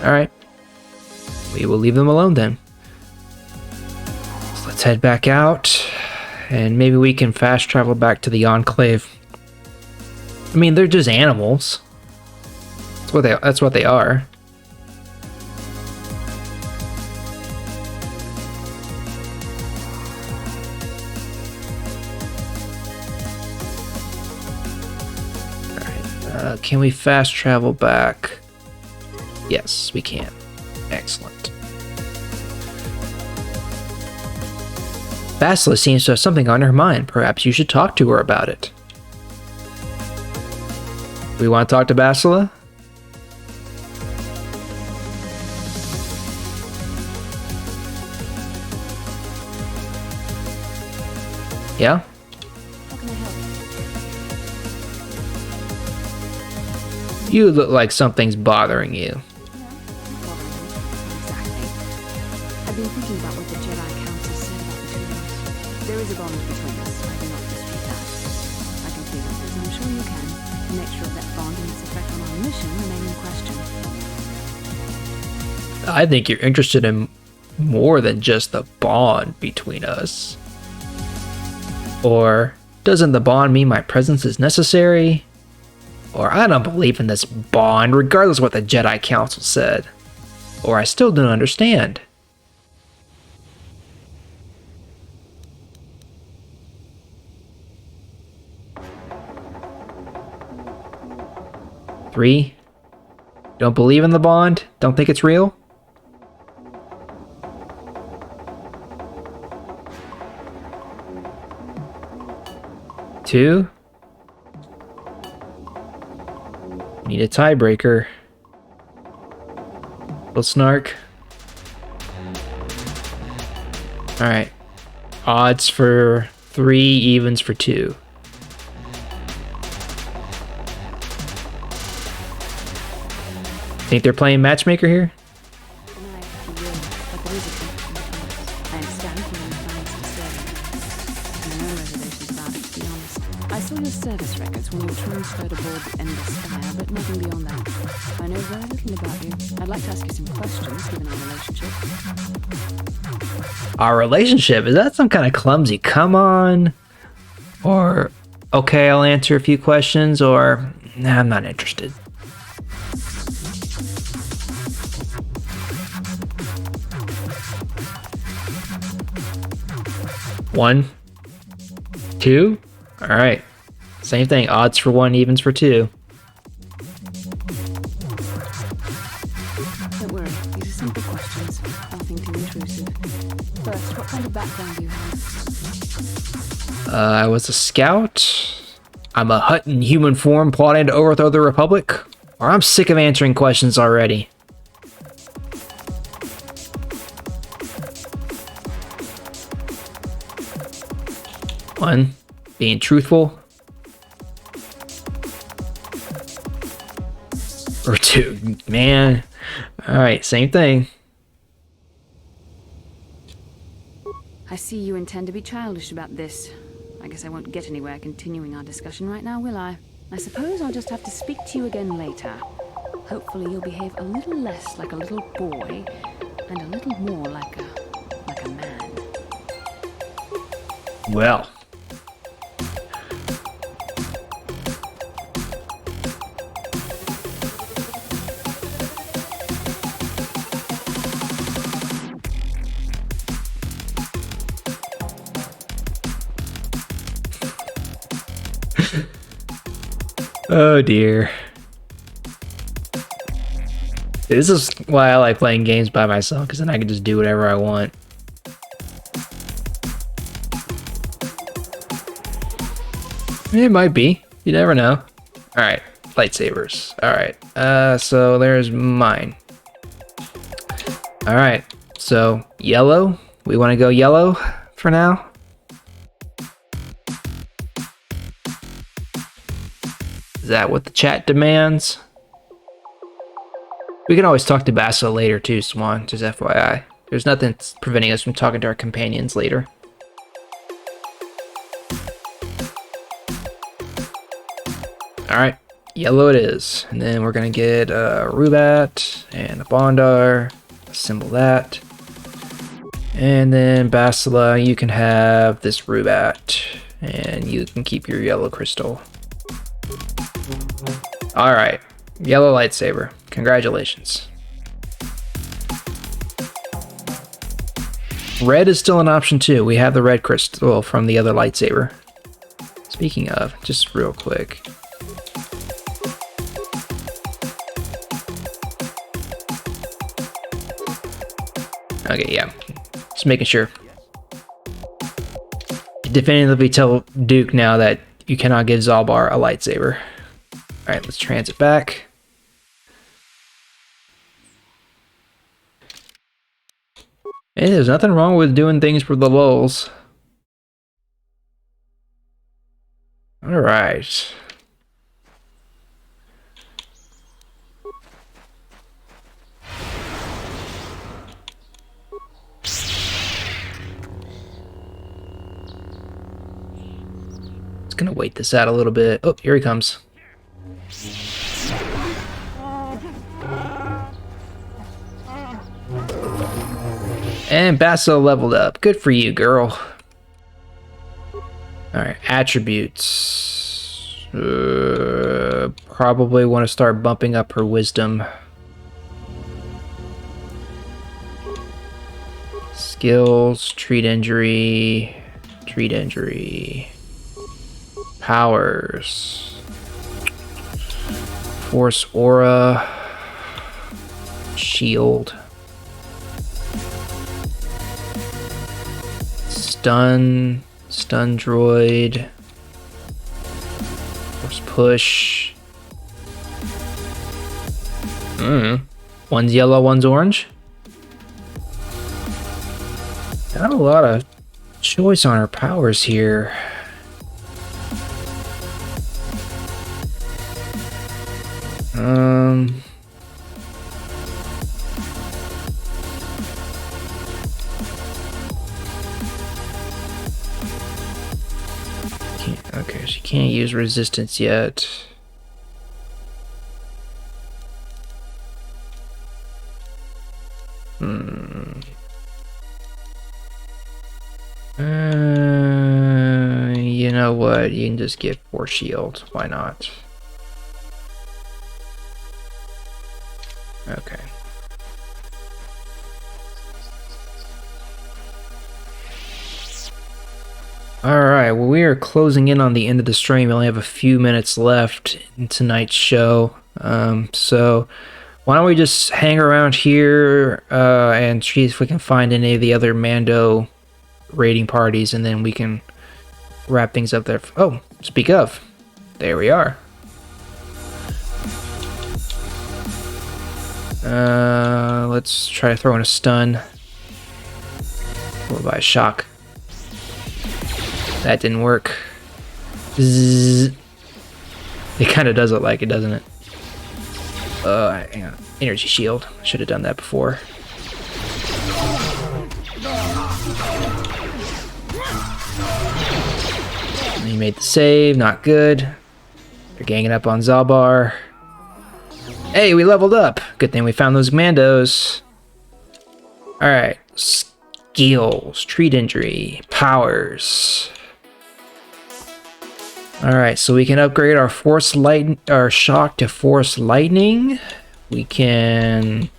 [SPEAKER 1] Alright. We will leave them alone then. So let's head back out. And maybe we can fast travel back to the Enclave. I mean, they're just animals. That's what they are. Alright, can we fast travel back? Yes, we can. Excellent. Basila seems to have something on her mind. Perhaps you should talk to her about it. We want to talk to Basila? Yeah?
[SPEAKER 8] How can I help?
[SPEAKER 1] You look like something's bothering you.
[SPEAKER 8] Exactly. I've been thinking about what the Jedi Council said about the Tunes. There is a bond between us. I do not dispute that. I can see this, as I'm sure you can, to make sure that bond and its effect on our mission remain in question.
[SPEAKER 1] I think you're interested in more than just the bond between us. Or, doesn't the bond mean my presence is necessary? Or, I don't believe in this bond, regardless of what the Jedi Council said. Or, I still don't understand. 3. Don't believe in the bond? Don't think it's real? Two. Need a tiebreaker. Little snark. Alright. Odds for 3, evens for 2. Think they're playing matchmaker here?
[SPEAKER 13] I saw your service records when you were transferred aboard the Endless Fire, but nothing beyond that. I know very little about you. I'd like to ask you some questions, given our relationship.
[SPEAKER 1] Our relationship? Is that some kind of clumsy come on? Or, okay, I'll answer a few questions, or, nah, I'm not interested. One, 2. All right. Same thing. Odds for 1, evens for 2.
[SPEAKER 13] Don't worry. These are simple questions. Nothing too intrusive. First, what kind of background do you have?
[SPEAKER 1] I was a scout. I'm a Hutt in human form plotting to overthrow the Republic. Or I'm sick of answering questions already. One, being truthful. Or 2, man. Alright, same thing.
[SPEAKER 13] I see you intend to be childish about this. I guess I won't get anywhere continuing our discussion right now, will I? I suppose I'll just have to speak to you again later. Hopefully you'll behave a little less like a little boy and a little more like a man.
[SPEAKER 1] Well. Oh dear. This is why I like playing games by myself, because then I can just do whatever I want. It might be. You never know. Alright, lightsabers. Alright, so there's mine. Alright, so yellow. We want to go yellow for now. Is that what the chat demands? We can always talk to Basso later too, Swan, just FYI. There's nothing preventing us from talking to our companions later. Alright, yellow it is. And then we're gonna get a Rubat and a Bondar. Assemble that. And then Basila, you can have this Rubat. And you can keep your yellow crystal. Alright, yellow lightsaber. Congratulations. Red is still an option too. We have the red crystal from the other lightsaber. Speaking of, just real quick. Okay, yeah. Just making sure. Definitively tell Duke now that you cannot give Zalbar a lightsaber. Alright, let's transit back. Hey, there's nothing wrong with doing things for the lulz. Alright. Just gonna wait this out a little bit. Oh, here he comes. And Basso leveled up. Good for you, girl. Alright, attributes. Probably want to start bumping up her wisdom. Skills, treat injury, Powers. Force aura. Shield. Stun droid. Force push. One's yellow, one's orange. Not a lot of choice on our powers here. Okay, she can't use resistance yet. You know what? You can just get Force Shield. Why not? Okay. Alright, well, we are closing in on the end of the stream. We only have a few minutes left in tonight's show. So why don't we just hang around here and see if we can find any of the other Mando raiding parties, and then we can wrap things up there. Oh, speak of, there we are. Let's try to throw in a stun. Or by a shock. That didn't work. Zzz. It kind of does look like it, doesn't it? Hang on. Energy shield. Should have done that before. He made the save. Not good. They're ganging up on Zalbar. Hey, we leveled up. Good thing we found those Mandos. Alright. Skills. Treat injury. Powers. Alright, so we can upgrade our our shock to force lightning. We can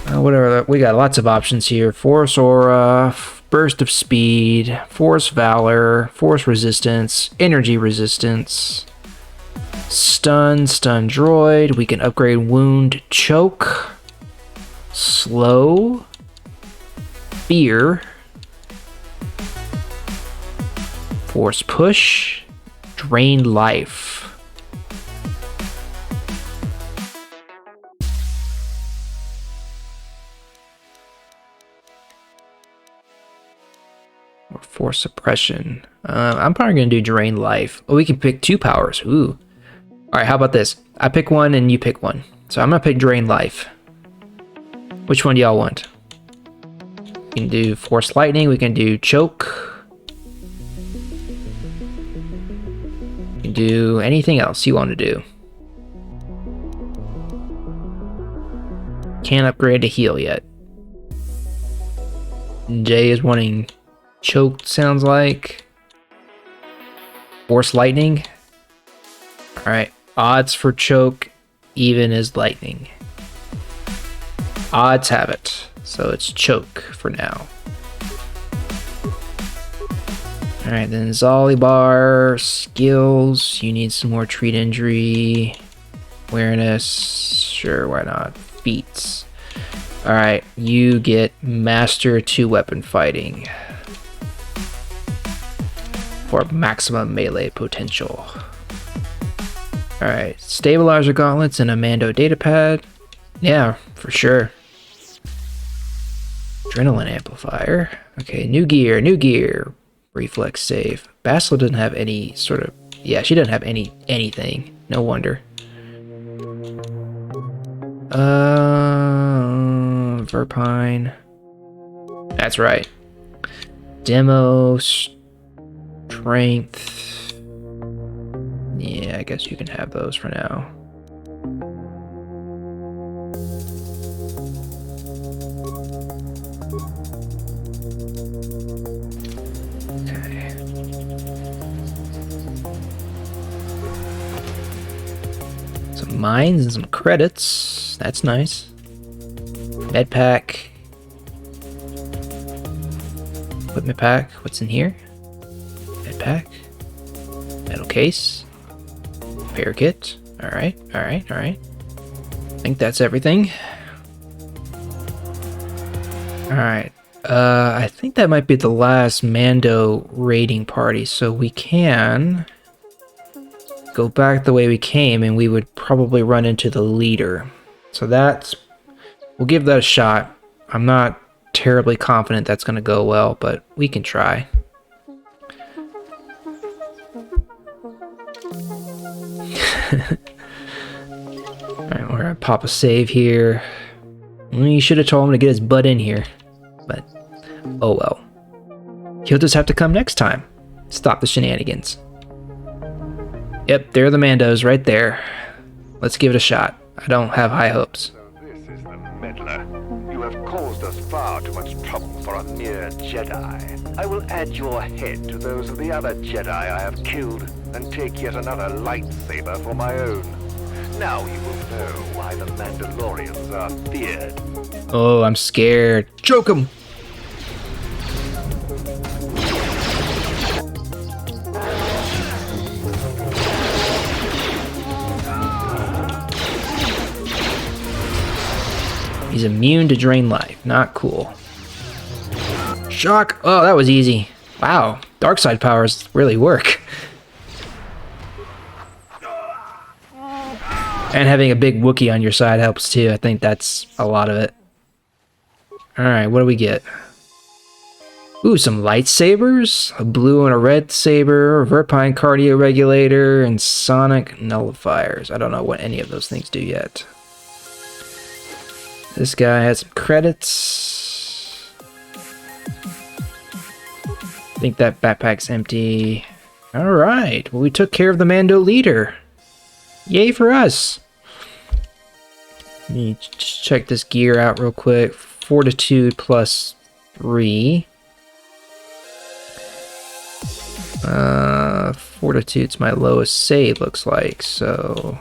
[SPEAKER 1] whatever, we got lots of options here. Force aura, burst of speed, force valor, force resistance, energy resistance, stun droid. We can upgrade wound, choke, slow, fear, force push, drain life. Or force suppression. I'm probably gonna do drain life. Oh, we can pick 2 powers. Ooh. All right, how about this? I pick one and you pick one. So I'm gonna pick drain life. Which one do y'all want? We can do force lightning. We can do choke. Do anything else you want to do. Can't upgrade to heal yet. Jay is wanting choked, sounds like. Force lightning. Alright, odds for choke even as lightning. Odds have it, so it's choke for now. Alright, then Zalibar, skills, you need some more treat injury, awareness, sure, why not, feats. Alright, you get master 2 weapon fighting for maximum melee potential. Alright, stabilizer gauntlets and a Mando datapad, yeah, for sure. Adrenaline amplifier, okay, new gear. Reflex save. Bastila doesn't have any sort of... Yeah, she doesn't have anything. No wonder. Verpine. That's right. Demo. Strength. Yeah, I guess you can have those for now. Mines and some credits. That's nice. Med pack. Equipment pack. What's in here? Med pack. Metal case. Repair kit. Alright. I think that's everything. Alright. I think that might be the last Mando raiding party, so we can go back the way we came and we would probably run into the leader. So we'll give that a shot. I'm not terribly confident that's going to go well, but we can try. Alright, we're gonna pop a save here. You should have told him to get his butt in here. But, oh well. He'll just have to come next time. Stop the shenanigans. Yep, there are the Mandos right there. Let's give it a shot. I don't have high hopes.
[SPEAKER 14] This is the meddler. You have caused us far too much trouble for a mere Jedi. I will add your head to those of the other Jedi I have killed and take yet another lightsaber for my own. Now you will know why the Mandalorians are feared.
[SPEAKER 1] Oh, I'm scared. Choke him! He's immune to drain life. Not cool. Shock! Oh, that was easy. Wow, dark side powers really work. And having a big Wookiee on your side helps too. I think that's a lot of it. Alright, what do we get? Ooh, some lightsabers, a blue and a red saber, Verpine cardio regulator, and sonic nullifiers. I don't know what any of those things do yet. This guy has some credits. I think that backpack's empty. Alright, well we took care of the Mando leader. Yay for us! Let me just check this gear out real quick. Fortitude plus 3. Fortitude's my lowest save, looks like, so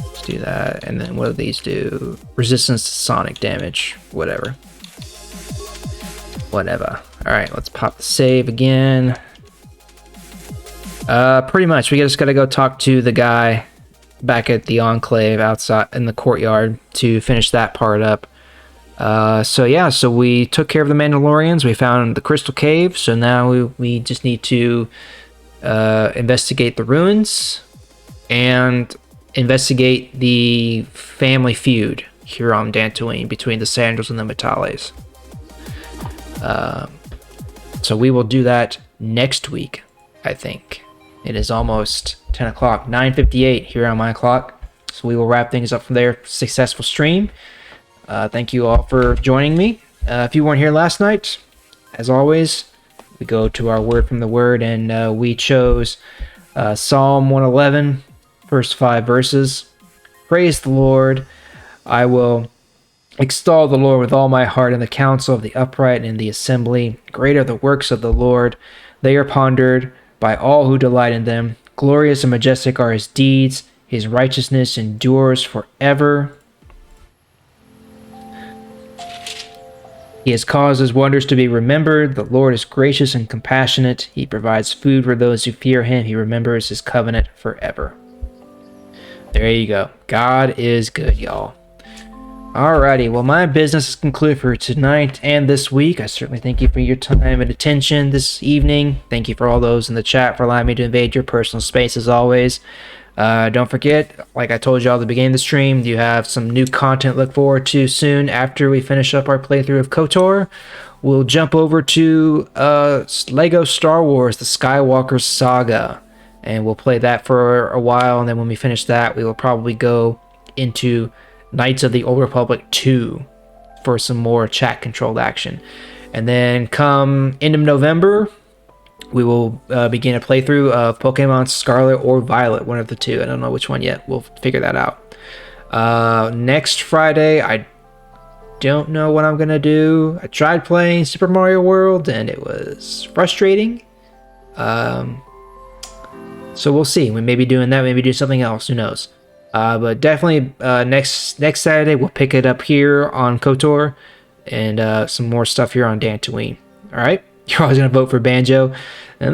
[SPEAKER 1] let's do that. And then what do these do? Resistance to sonic damage. Whatever. Alright, let's pop the save again. Pretty much, we just gotta go talk to the guy back at the Enclave outside in the courtyard to finish that part up. So yeah, so we took care of the Mandalorians, we found the Crystal Cave, so now we just need to investigate the ruins and investigate the family feud here on Dantooine between the Sandals and the Metales. So we will do that next week, I think. It is almost 10 o'clock, 9:58 here on my clock. So we will wrap things up from there. Successful stream. Thank you all for joining me. If you weren't here last night, as always, we go to our word from the word, and we chose Psalm 111, first 5 verses. Praise the Lord. I will extol the Lord with all my heart in the council of the upright and in the assembly. Great are the works of the Lord. They are pondered by all who delight in them. Glorious and majestic are his deeds. His righteousness endures forever. He has caused his wonders to be remembered. The Lord is gracious and compassionate. He provides food for those who fear him. He remembers his covenant forever. There you go. God is good, y'all. Alrighty, well, my business is concluded for tonight and this week. I certainly thank you for your time and attention this evening. Thank you for all those in the chat for allowing me to invade your personal space as always. Don't forget, like I told you all at the beginning of the stream, you have some new content to look forward to soon after we finish up our playthrough of KOTOR. We'll jump over to Lego Star Wars, The Skywalker Saga, and we'll play that for a while, and then when we finish that, we will probably go into Knights of the Old Republic 2 for some more chat-controlled action. And then come end of November, we will begin a playthrough of Pokemon Scarlet or Violet, one of the two. I don't know which one yet. We'll figure that out. Next Friday, I don't know what I'm going to do. I tried playing Super Mario World, and it was frustrating. So we'll see. We may be doing that. Maybe do something else. Who knows? But definitely next Saturday we'll pick it up here on KOTOR and some more stuff here on Dantooine. All right, you're always gonna vote for Banjo, and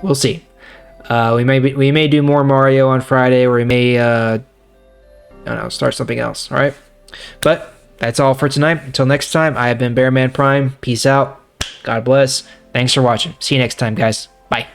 [SPEAKER 1] we'll see. We may do more Mario on Friday, or we may I don't know, start something else. All right, but that's all for tonight. Until next time, I have been Bearman Prime. Peace out. God bless. Thanks for watching. See you next time, guys. Bye.